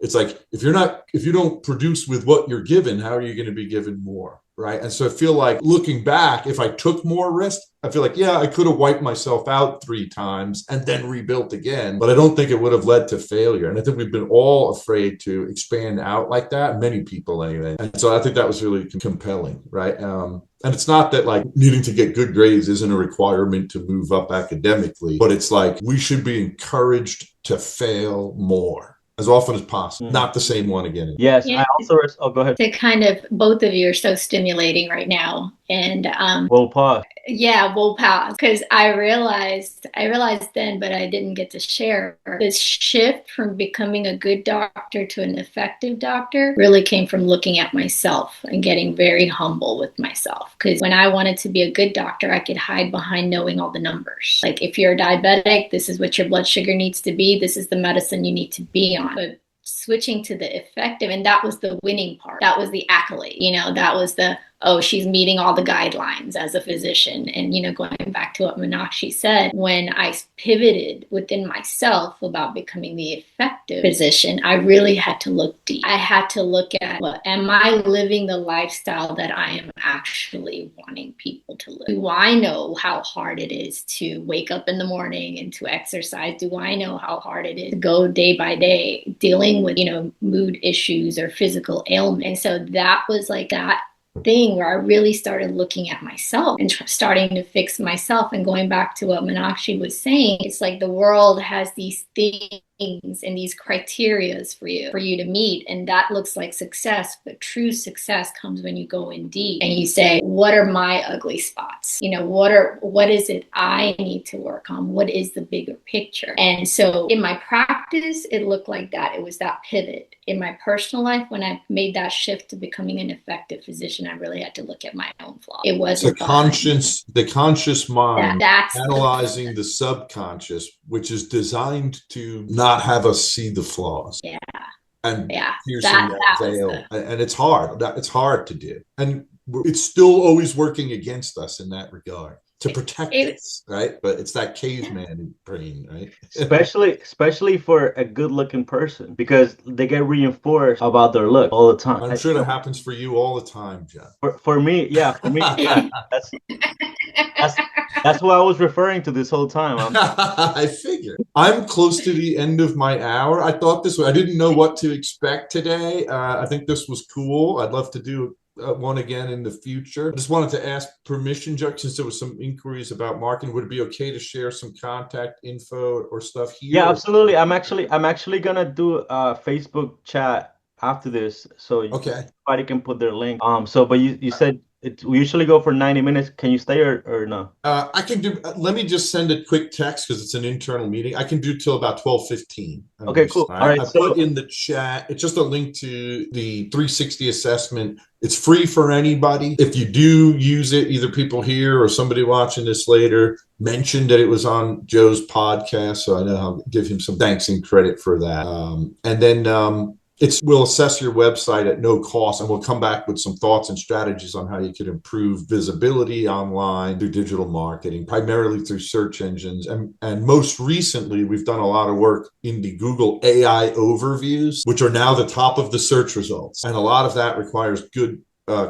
it's like, if you don't produce with what you're given, how are you going to be given more? Right. And so I feel like looking back, if I took more risk, I feel like, yeah, I could have wiped myself out 3 times and then rebuilt again, but I don't think it would have led to failure. And I think we've been all afraid to expand out like that, many people anyway. And so I think that was really compelling. Right. And it's not that like needing to get good grades isn't a requirement to move up academically, but it's like we should be encouraged to fail more as often as possible. Not the same one again. Yes. Yeah. I also, go ahead. To kind of, both of you are so stimulating right now. And Well, pause. yeah, we'll pause because I realized then, but I didn't get to share this shift from becoming a good doctor to an effective doctor really came from looking at myself and getting very humble with myself. Because when I wanted to be a good doctor, I could hide behind knowing all the numbers. Like, if you're a diabetic, this is what your blood sugar needs to be. This is the medicine you need to be on. But switching to the effective, and that was the winning part. That was the accolade. That was the, oh, she's meeting all the guidelines as a physician. And, going back to what Meenakshi said, when I pivoted within myself about becoming the effective physician, I really had to look deep. I had to look at, well, am I living the lifestyle that I am actually wanting people to live? Do I know how hard it is to wake up in the morning and to exercise? Do I know how hard it is to go day by day dealing with, mood issues or physical ailments? And so that was like that thing where I really started looking at myself and starting to fix myself. And going back to what Meenakshi was saying, it's like the world has these things and these criterias for you to meet, and that looks like success. But true success comes when you go in deep and you say, what are my ugly spots? What is it I need to work on? What is the bigger picture? And so in my practice, it looked like that. It was that pivot. In my personal life, when I made that shift to becoming an effective physician, I really had to look at my own flaws. It wasn't the conscious mind that's analyzing the subconscious, which is designed to not have us see the flaws. Yeah. And yeah, piercing that veil. And it's hard. It's hard to do. And it's still always working against us in that regard to protect us, right? But it's that caveman brain, right? especially for a good-looking person, because they get reinforced about their look all the time. I'm sure that happens for you all the time, John. For me, yeah. That's what I was referring to this whole time. I figured. I'm close to the end of my hour. I thought this was, I didn't know what to expect today. I think this was cool. I'd love to do one again in the future. I just wanted to ask permission, Chuck, since there was some inquiries about marketing, would it be okay to share some contact info or stuff here? Yeah, absolutely. I'm actually gonna do a Facebook chat after this, so everybody can put their link. But you said we usually go for 90 minutes. Can you stay or no? I can do. Let me just send a quick text because it's an internal meeting. I can do till about 12:15. Okay, cool. All right. I put in the chat. It's just a link to the 360 assessment. It's free for anybody. If you do use it, either people here or somebody watching this later mentioned that it was on Joe's podcast, so I know I'll give him some thanks and credit for that. And then we'll assess your website at no cost, and we'll come back with some thoughts and strategies on how you could improve visibility online through digital marketing, primarily through search engines. And most recently, we've done a lot of work in the Google AI overviews, which are now the top of the search results. And a lot of that requires good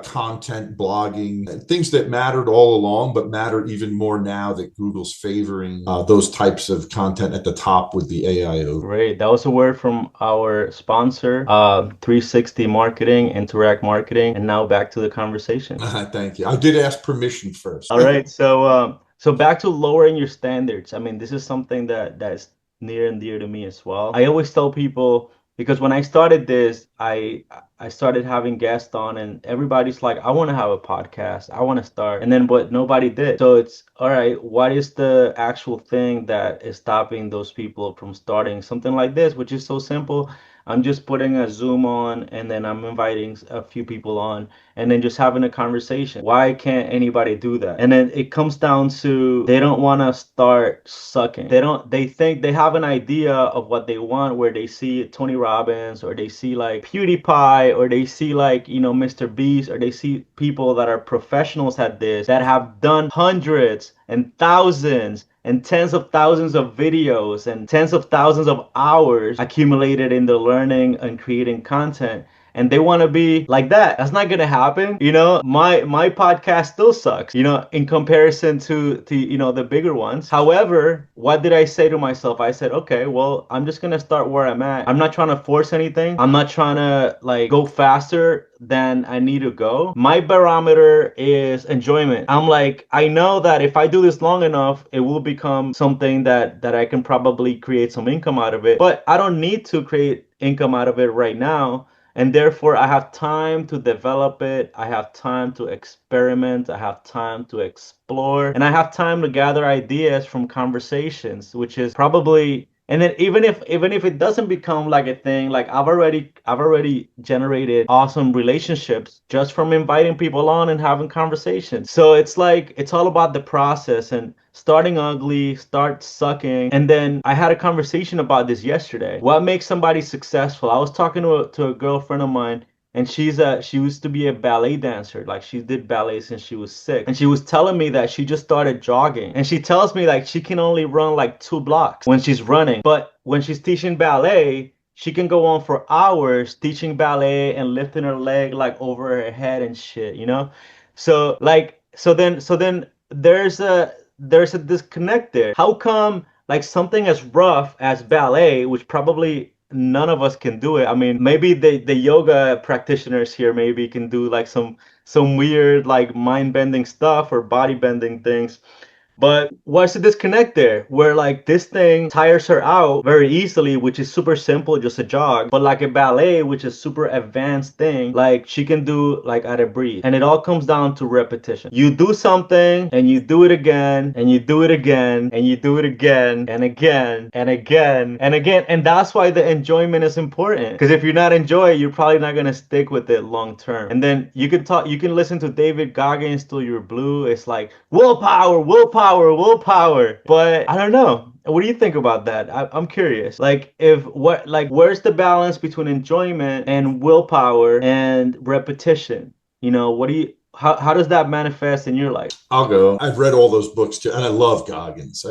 content, blogging, and things that mattered all along, but matter even more now that Google's favoring those types of content at the top with the AI overview. Great. That was a word from our sponsor, 360 Marketing, Interact Marketing. And now back to the conversation. Thank you. I did ask permission first. All right. So back to lowering your standards. I mean, this is something that's near and dear to me as well. I always tell people, because when I started this, I started having guests on, and everybody's like, I want to have a podcast. I want to start. And then, but nobody did. So it's, all right, what is the actual thing that is stopping those people from starting something like this, which is so simple? I'm just putting a Zoom on, and then I'm inviting a few people on, and then just having a conversation. Why can't anybody do that? And then it comes down to they don't want to start sucking. They think they have an idea of what they want, where they see Tony Robbins, or they see like PewDiePie, or they see like, Mr. Beast, or they see people that are professionals at this, that have done hundreds and thousands and tens of thousands of videos and tens of thousands of hours accumulated in the learning and creating content. And they want to be like that. That's not gonna happen. My podcast still sucks, in comparison to the bigger ones. However, what did I say to myself? I said, okay, well, I'm just gonna start where I'm at. I'm not trying to force anything. I'm not trying to like go faster than I need to go. My barometer is enjoyment. I'm like, I know that if I do this long enough, it will become something that I can probably create some income out of it. But I don't need to create income out of it right now. And therefore, I have time to develop it. I have time to experiment. I have time to explore. And I have time to gather ideas from conversations, which is probably, and then even if it doesn't become like a thing, like I've already generated awesome relationships just from inviting people on and having conversations. So it's like it's all about the process, and starting ugly, start sucking. And then I had a conversation about this yesterday. What makes somebody successful? I was talking to a girlfriend of mine, and she used to be a ballet dancer. Like, she did ballet since she was 6. And she was telling me that she just started jogging. And she tells me like she can only run like 2 blocks when she's running. But when she's teaching ballet, she can go on for hours teaching ballet and lifting her leg like over her head and shit, you know? So then there's a disconnect there. How come like something as rough as ballet, which probably none of us can do it. I mean, maybe the yoga practitioners here maybe can do like some weird like mind bending stuff or body bending things. But what's the disconnect there? Where like this thing tires her out very easily, which is super simple, just a jog. But like a ballet, which is super advanced thing, like she can do like at a breeze. And it all comes down to repetition. You do something and you do it again and you do it again and you do it again and again and again and again. And that's why the enjoyment is important. Because if you're not enjoying it, you're probably not gonna stick with it long term. And then you can listen to David Goggins till you're blue. It's like willpower, willpower, willpower. But I don't know. What do you think about that? I'm curious. Like, where's the balance between enjoyment and willpower and repetition? How does that manifest in your life? I'll go. I've read all those books too, and I love Goggins.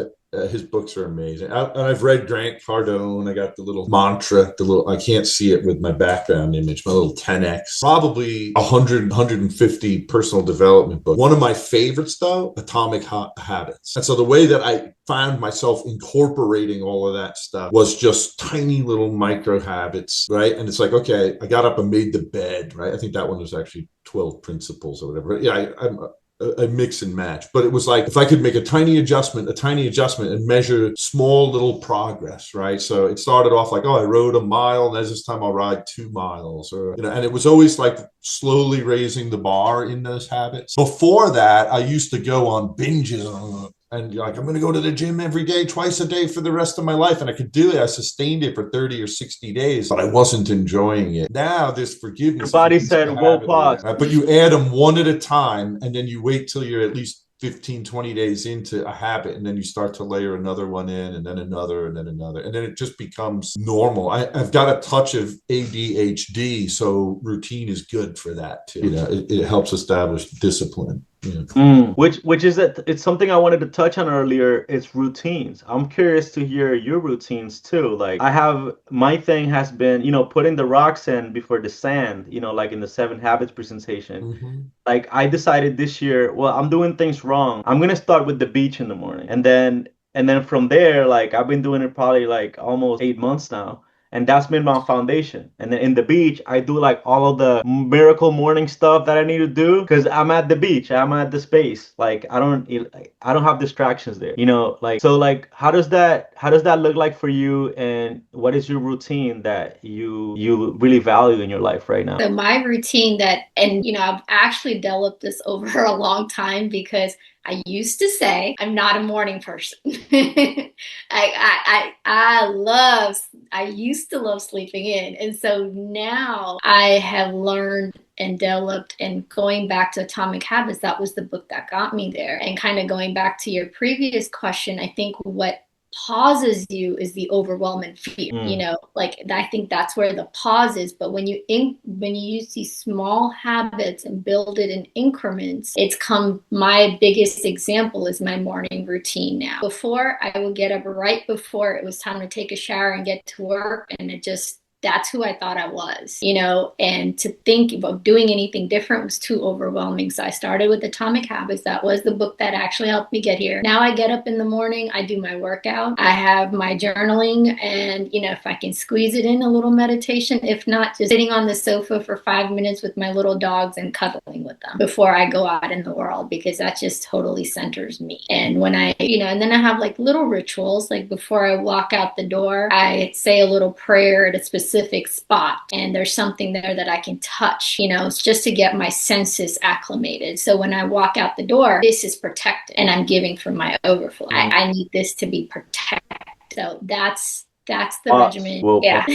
His books are amazing. And I've read Grant Cardone. I got the little mantra, I can't see it with my background image, my little 10X, probably 150 personal development books. One of my favorites, though, Atomic Habits. And so the way that I found myself incorporating all of that stuff was just tiny little micro habits, right? And it's like, okay, I got up and made the bed, right? I think that one was actually 12 principles or whatever. Yeah, I'm a mix and match, but it was like if I could make a tiny adjustment and measure small little progress, right? So it started off like, oh, I rode a mile, and this time I'll ride 2 miles, and it was always like slowly raising the bar in those habits. Before that, I used to go on binges and like, I'm going to go to the gym every day, twice a day for the rest of my life. And I could do it. I sustained it for 30 or 60 days, but I wasn't enjoying it. Now there's forgiveness. Your body said, "Whoa, pause." But you add them one at a time, and then you wait till you're at least 15, 20 days into a habit, and then you start to layer another one in, and then another, and then another. And then it just becomes normal. I've got a touch of ADHD, so routine is good for that too. It helps establish discipline. Yeah. Which is that it's something I wanted to touch on earlier. It's routines. I'm curious to hear your routines too. Like, my thing has been, putting the rocks in before the sand, like in the 7 Habits presentation. Mm-hmm. Like, I decided this year, well, I'm doing things wrong. I'm going to start with the beach in the morning. And then from there, like, I've been doing it probably like almost 8 months now. And that's been my foundation. And then in the beach, I do like all of the miracle morning stuff that I need to do because I'm at the beach. I'm at the space. Like, I don't have distractions there. Like, how does that look like for you? And what is your routine that you really value in your life right now? So my routine I've actually developed this over a long time because I used to say I'm not a morning person. I used to love sleeping in. And so now I have learned and developed, and going back to Atomic Habits, that was the book that got me there. And kind of going back to your previous question, I think what pauses you is the overwhelming fear. I think that's where the pause is. But when you use these small habits and build it in increments, my biggest example is my morning routine now. Before, I would get up right before it was time to take a shower and get to work, and that's who I thought I was, and to think about doing anything different was too overwhelming. So I started with Atomic Habits. That was the book that actually helped me get here. Now I get up in the morning, I do my workout, I have my journaling, and, if I can squeeze it in, a little meditation. If not, just sitting on the sofa for 5 minutes with my little dogs and cuddling with them before I go out in the world, because that just totally centers me. And when and then I have like little rituals, like before I walk out the door, I say a little prayer at a specific specific spot and there's something there that I can touch, it's just to get my senses acclimated. So when I walk out the door, this is protected and I'm giving from my overflow. I need this to be protected. So that's the regimen. Well, yeah.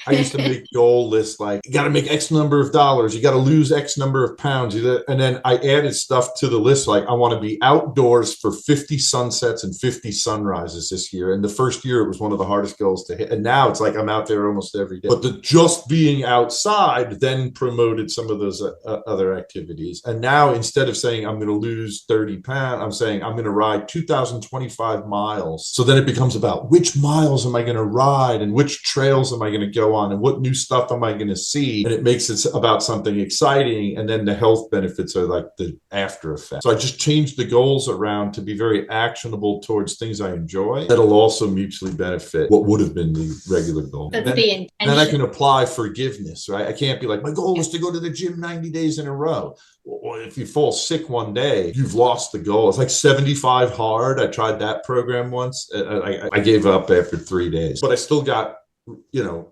I used to make goal lists like, you got to make X number of dollars, you got to lose X number of pounds. And then I added stuff to the list like, I want to be outdoors for 50 sunsets and 50 sunrises this year. And the first year, it was one of the hardest goals to hit. And now it's like I'm out there almost every day. But the just being outside then promoted some of those other activities. And now instead of saying I'm going to lose 30 pounds, I'm saying I'm going to ride 2,025 miles. So then it becomes about which miles am I going to ride and which trails am I going to go on and what new stuff am I going to see, and it makes it about something exciting, and then the health benefits are like the after effect. So I just changed the goals around to be very actionable towards things I enjoy that'll also mutually benefit what would have been the regular goal. That's then, the intention. Then I can apply forgiveness, right? I can't be like, my goal is to go to the gym 90 days in a row. Well, if you fall sick one day, you've lost the goal. It's like 75 hard. I tried that program once. I gave up after 3 days, but I still got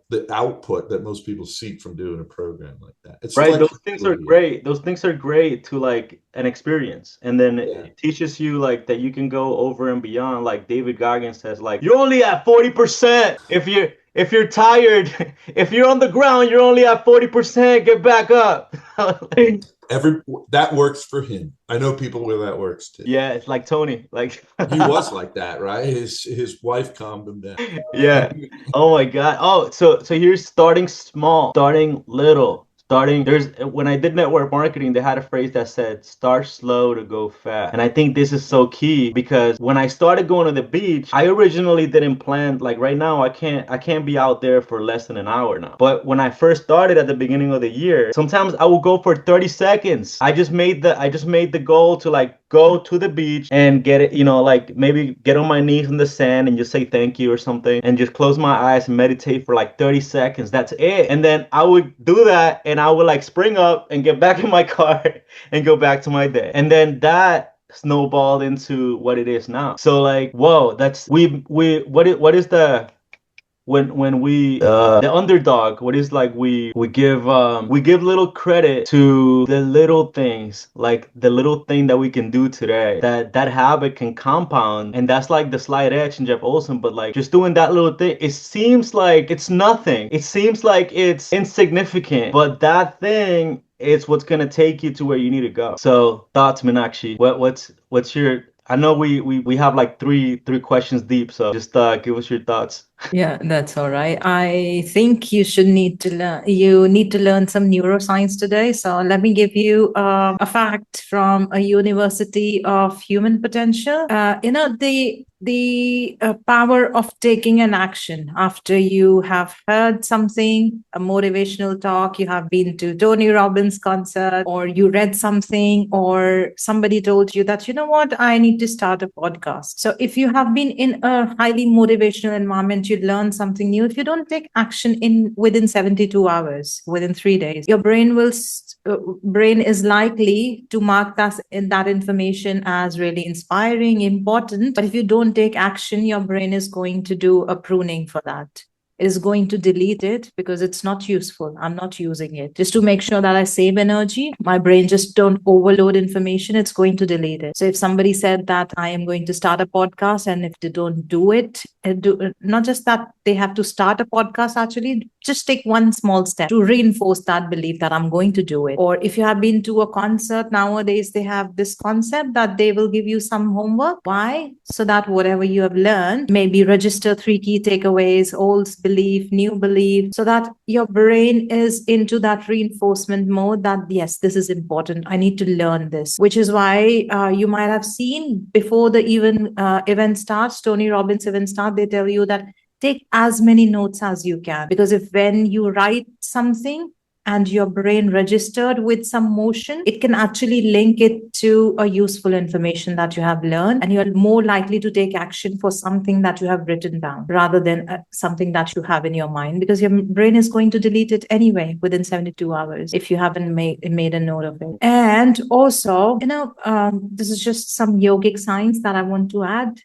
the output that most people seek from doing a program like that. It's right. Like, those things are great. Those things are great to like an experience. And then it teaches you like that you can go over and beyond. Like David Goggins says, like, you're only at 40%. If you're tired, if you're on the ground, you're only at 40%. Get back up. That works for him. I know people where that works too. Yeah, it's like Tony. Like he was like that, right? His wife calmed him down. Yeah. Oh my God. Oh, so here's starting small, starting little. When I did network marketing, they had a phrase that said, start slow to go fast. And I think this is so key because when I started going to the beach, I originally didn't plan, like right now, I can't be out there for less than an hour now. But when I first started at the beginning of the year, sometimes I would go for 30 seconds. I just made the goal to like go to the beach and get it, like maybe get on my knees in the sand and just say thank you or something and just close my eyes and meditate for like 30 seconds. That's it. And then I would do that and I would like spring up and get back in my car and go back to my day. And then that snowballed into what it is now. So like, whoa, that's what is the when we the underdog, what is like we give little credit to the little things, like the little thing that we can do today, that habit can compound. And that's like the slight edge in Jeff Olson, but like just doing that little thing, it seems like it's nothing, it seems like it's insignificant, but that thing is what's gonna take you to where you need to go. So thoughts, Meenakshi, what's your, I know we have like three questions deep, so just give us your thoughts. Yeah, that's all right. I think you need to learn some neuroscience today. So let me give you a fact from a University of Human Potential. The power of taking an action after you have heard something, a motivational talk, you have been to Tony Robbins concert, or you read something, or somebody told you that, you know what, I need to start a podcast. So if you have been in a highly motivational environment, you learn something new. If you don't take action within 72 hours, within 3 days, your brain is likely to mark that information as really inspiring, important. But if you don't take action, your brain is going to do a pruning for that. It is going to delete it because it's not useful. I'm not using it. Just to make sure that I save energy, my brain just don't overload information. It's going to delete it. So if somebody said that I am going to start a podcast, and if they don't do it, not just that they have to start a podcast, actually just take one small step to reinforce that belief that I'm going to do it. Or if you have been to a concert, nowadays they have this concept that they will give you some homework. Why? So that whatever you have learned, maybe register 3 key takeaways, old belief, new belief, so that your brain is into that reinforcement mode that yes, this is important. I need to learn this, which is why you might have seen before the event starts, Tony Robbins event starts, they tell you that take as many notes as you can, because when you write something, and your brain registered with some motion, it can actually link it to a useful information that you have learned, and you're more likely to take action for something that you have written down rather than something that you have in your mind, because your brain is going to delete it anyway within 72 hours if you haven't made a note of it. And also, this is just some yogic science that I want to add.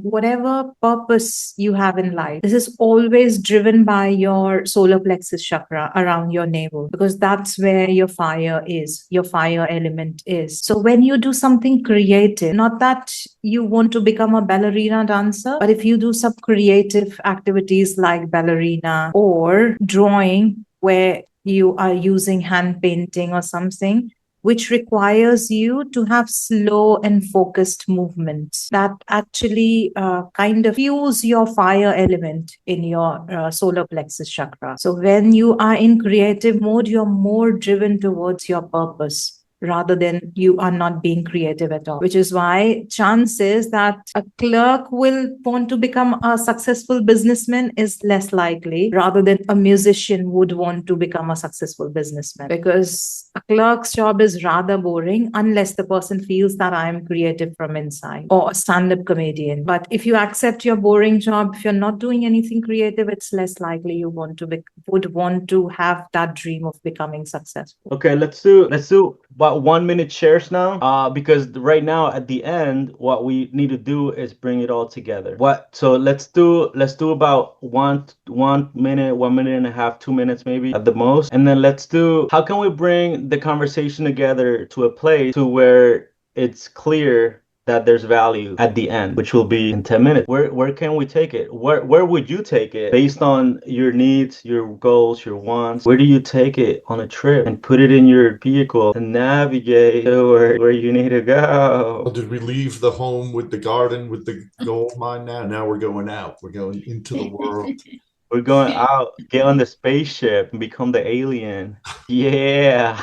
Whatever purpose you have in life, this is always driven by your solar plexus chakra around your navel, because that's where your fire is, your fire element is. So when you do something creative, not that you want to become a ballerina dancer, but if you do some creative activities like ballerina or drawing, where you are using hand painting or something, which requires you to have slow and focused movements that actually kind of fuse your fire element in your solar plexus chakra. So when you are in creative mode, you're more driven towards your purpose rather than you are not being creative at all, which is why chances that a clerk will want to become a successful businessman is less likely rather than a musician would want to become a successful businessman, because a clerk's job is rather boring unless the person feels that I am creative from inside, or a stand-up comedian. But if you accept your boring job, if you're not doing anything creative, it's less likely you would want to have that dream of becoming successful. Okay, let's do about 1 minute shares now. Because right now at the end, what we need to do is bring it all together. So let's do about one minute, 1 minute and a half, 2 minutes maybe at the most. And then let's do, how can we bring the conversation together to a place to where it's clear that there's value at the end, which will be in 10 minutes. Where can we take it? Where would you take it based on your needs, your goals, your wants? Where do you take it on a trip and put it in your vehicle and navigate to where you need to go? Well, did we leave the home with the garden with the gold mine now? Now we're going out. We're going into the world. We're going out, get on the spaceship and become the alien. Yeah.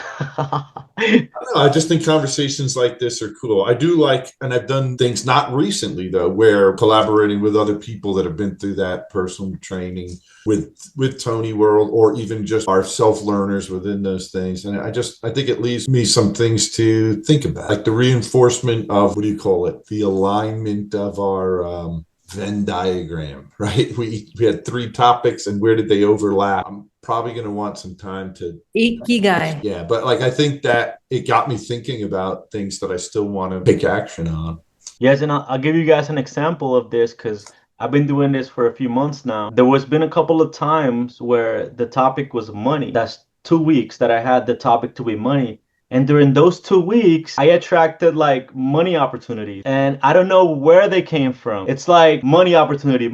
I just think conversations like this are cool. I do like, and I've done things not recently though, where collaborating with other people that have been through that personal training with Tony World, or even just our self-learners within those things. And I think it leaves me some things to think about, like the reinforcement of, what do you call it? The alignment of our Venn diagram, right? We had 3 topics, and where did they overlap? I'm probably going to want some time to Ikigai. Yeah, but like I think that it got me thinking about things that I still want to take action on. Yes, and I'll give you guys an example of this because I've been doing this for a few months now. There was been a couple of times where the topic was money. That's 2 weeks that I had the topic to be money. And during those 2 weeks, I attracted like money opportunities. And I don't know where they came from. It's like money opportunity.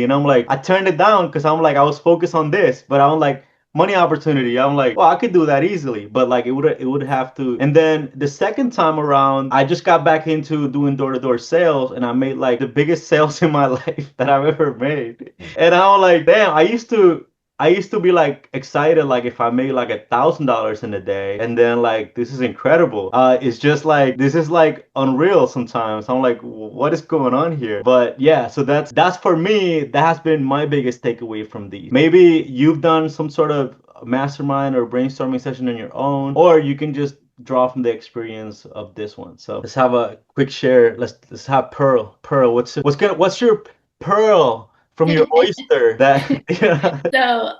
And I'm like, I turned it down because I'm like, I was focused on this. But I'm like, money opportunity. I'm like, well, I could do that easily. But like, it would have to. And then the second time around, I just got back into doing door-to-door sales. And I made like the biggest sales in my life that I've ever made. And I'm like, damn, I used to be like excited, like if I made like $1,000 in a day, and then like this is incredible. It's just like this is like unreal sometimes. I'm like, what is going on here? But yeah, so that's for me. That has been my biggest takeaway from these. Maybe you've done some sort of mastermind or brainstorming session on your own, or you can just draw from the experience of this one. So let's have a quick share. Let's have Pearl. What's your Pearl from your oyster that yeah. So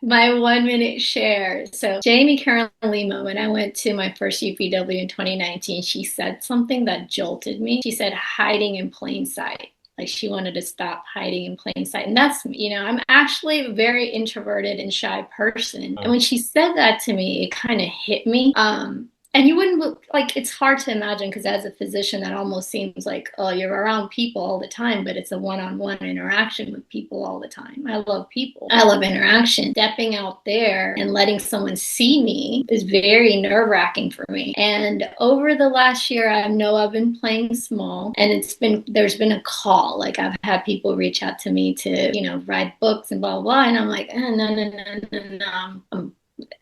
my 1 minute share. So Jamie Karen Lima, when I went to my first UPW in 2019, she said something that jolted me. She said hiding in plain sight. Like she wanted to stop hiding in plain sight. And that's, I'm actually a very introverted and shy person. And when she said that to me, it kind of hit me. And you wouldn't, like, it's hard to imagine because as a physician, that almost seems like, oh, you're around people all the time, but it's a one-on-one interaction with people all the time. I love people. I love interaction. Stepping out there and letting someone see me is very nerve-wracking for me. And over the last year, I know I've been playing small, and there's been a call. Like I've had people reach out to me to, write books and blah, blah, blah. And I'm like, no.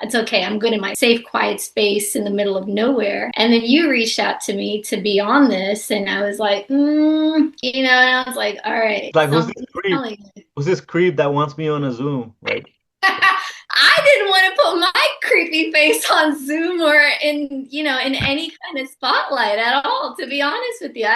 It's okay. I'm good in my safe, quiet space in the middle of nowhere. And then you reached out to me to be on this. And I was like, and I was like, all right. Like, who's this creep that wants me on a Zoom? Like, I didn't want to put my creepy face on Zoom or in any kind of spotlight at all, to be honest with you.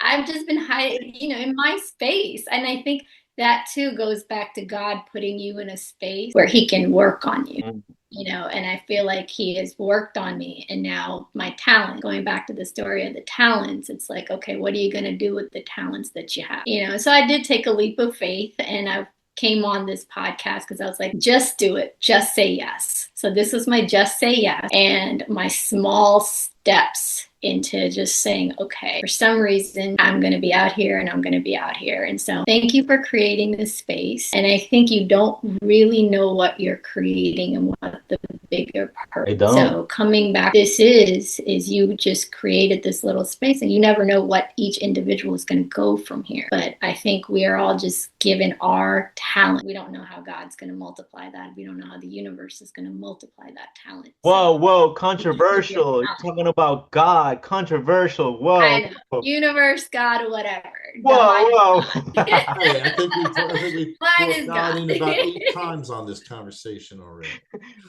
I've just been hiding, in my space. And I think that too goes back to God putting you in a space where he can work on you. And I feel like he has worked on me. And now my talent, going back to the story of the talents, it's like, okay, what are you going to do with the talents that you have? So I did take a leap of faith, and I came on this podcast because I was like, just do it. Just say yes. So this is my just say yes and my small steps into just saying, okay, for some reason, I'm going to be out here and I'm going to be out here. And so thank you for creating this space. And I think you don't really know what you're creating and what the bigger purpose. So coming back, this is you just created this little space, and you never know what each individual is going to go from here. But I think we are all just given our talent. We don't know how God's going to multiply that. We don't know how the universe is going to multiply that talent. Whoa, controversial. You're talking about God. Controversial. Whoa. I know. Universe, God, whatever. Whoa. I think we brought God in about 8 times on this conversation already.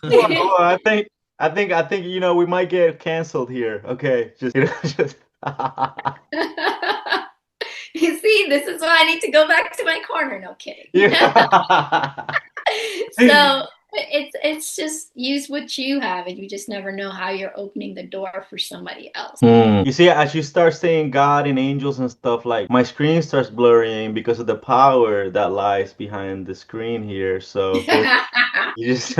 Whoa, I think we might get canceled here. Okay, just You see, this is why I need to go back to my corner. No kidding. Yeah. So it's just use what you have, and you just never know how you're opening the door for somebody else. You see, as you start saying God and angels and stuff, like my screen starts blurring because of the power that lies behind the screen here. So you just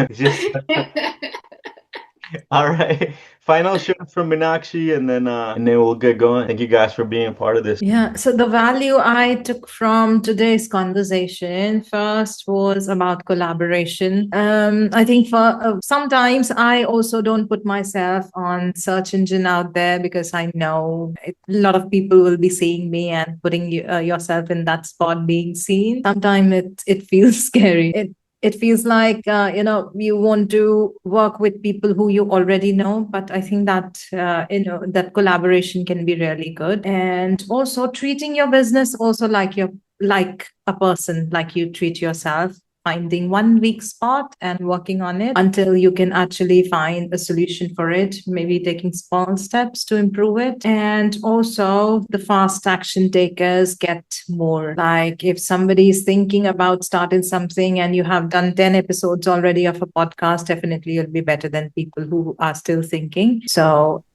all right. Final shot from Meenakshi, and then we'll get going. Thank you guys for being a part of this. Yeah. So the value I took from today's conversation first was about collaboration. I think for sometimes I also don't put myself on search engine out there because I know a lot of people will be seeing me, and putting yourself in that spot being seen. Sometimes it feels scary. It feels like, you want to work with people who you already know, but I think that, that collaboration can be really good. And also treating your business also like a person, like you treat yourself. Finding one weak spot and working on it until you can actually find a solution for it, maybe taking small steps to improve it. And also the fast action takers get more. Like if somebody is thinking about starting something and you have done 10 episodes already of a podcast, definitely you'll be better than people who are still thinking. So,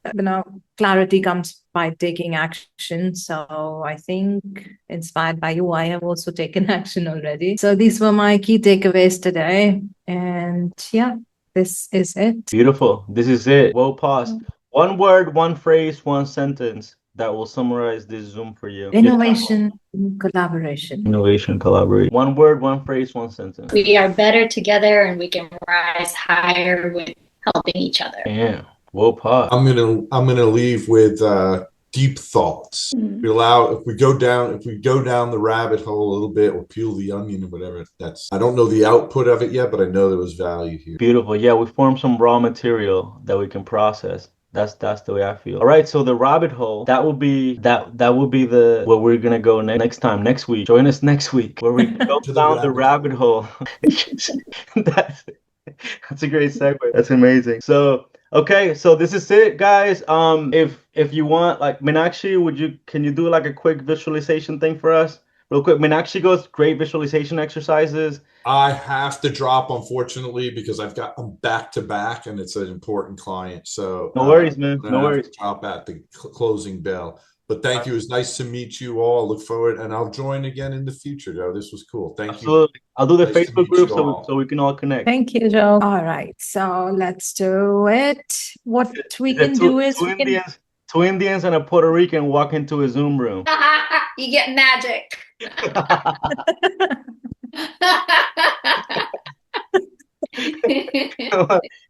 clarity comes by taking action. So I think, inspired by you, I have also taken action already. So these were my key takeaways today. And yeah, this is it. Beautiful. This is it. Well, pause. One word, one phrase, one sentence that will summarize this Zoom for you. Innovation, collaboration. Innovation, collaboration. One word, one phrase, one sentence. We are better together, and we can rise higher with helping each other. Yeah. Well, pause. I'm gonna leave with deep thoughts. If we go down the rabbit hole a little bit, or peel the onion or whatever. I don't know the output of it yet, but I know there was value here. Beautiful. Yeah, we formed some raw material that we can process. That's the way I feel. All right, so the rabbit hole, that will be the where we're gonna go next week. Join us next week where we go down the rabbit hole. That's a great segue. That's amazing. So okay, so this is it, guys. If you want, like, Meenakshi, can you do like a quick visualization thing for us? Real quick. Meenakshi goes great visualization exercises. I have to drop, unfortunately, because I'm back to back, and it's an important client. So no worries, man. No worries. Drop at the closing bell. But thank you. It was nice to meet you all. Look forward, and I'll join again in the future, Joe. This was cool. Thank you. I'll do the Facebook group so we can all connect. Thank you, Joe. All right, so let's do it. What we can do is two Indians and a Puerto Rican walk into a Zoom room. You get magic.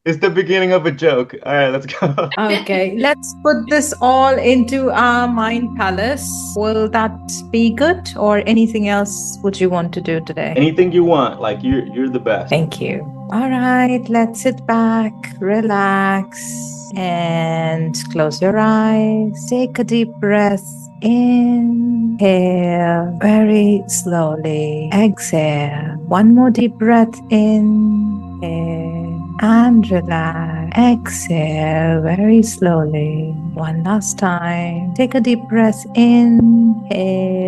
It's the beginning of a joke. All right, let's go. Okay, let's put this all into our mind palace. Will that be good, or anything else would you want to do today? Anything you want. Like, you're the best. Thank you. All right, let's sit back, relax, and close your eyes. Take a deep breath. Inhale very slowly. Exhale. One more deep breath in. Inhale. and relax. Exhale very slowly. One last time. Take a deep breath. Inhale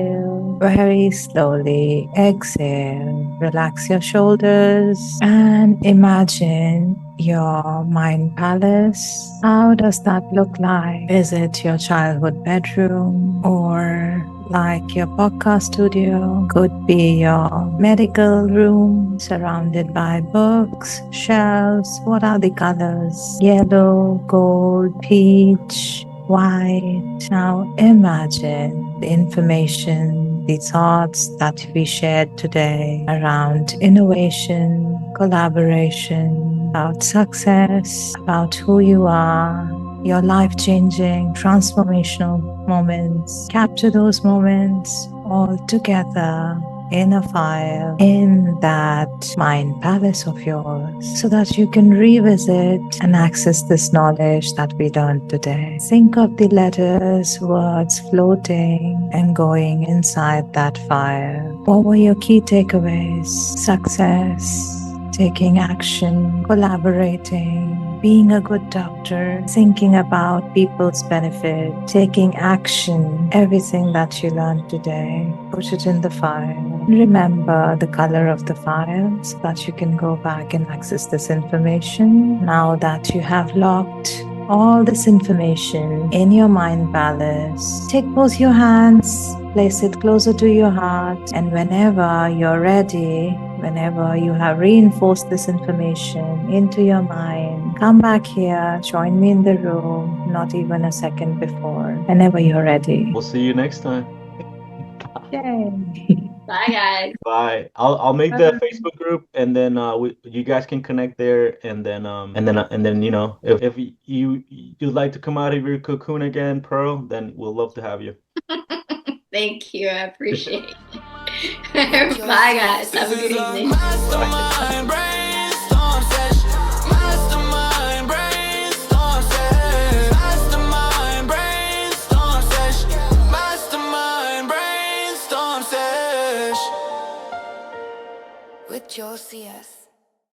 very slowly. Exhale. Relax your shoulders and imagine your mind palace. How does that look like? Is it your childhood bedroom or like your podcast studio? Could be your medical room surrounded by books, shelves. What are the colors? Yellow, gold, peach, white. Now imagine the information, the thoughts that we shared today around innovation, collaboration, about success, about who you are, your life-changing, transformational moments. Capture those moments all together in a file in that mind palace of yours so that you can revisit and access this knowledge that we learned today. Think of the letters, words floating and going inside that file. What were your key takeaways? Success, taking action, collaborating, being a good doctor, thinking about people's benefit, taking action, everything that you learned today, put it in the file. Remember the color of the file so that you can go back and access this information. Now that you have locked all this information in your mind palace, take both your hands, place it closer to your heart, and whenever you're ready, whenever you have reinforced this information into your mind, come back here, join me in the room, not even a second before, whenever you're ready. We'll see you next time. Yay! Bye, guys. Bye. I'll make the Facebook group, and then you guys can connect there, and then you know, if you'd like to come out of your cocoon again, Pearl, then we'll love to have you. Thank you. I appreciate it. Bye, guys. Have a good evening. Mastermind brainstorm session. Mastermind brainstorm session. Mastermind brainstorm session. Mastermind brainstorm session. With your CS.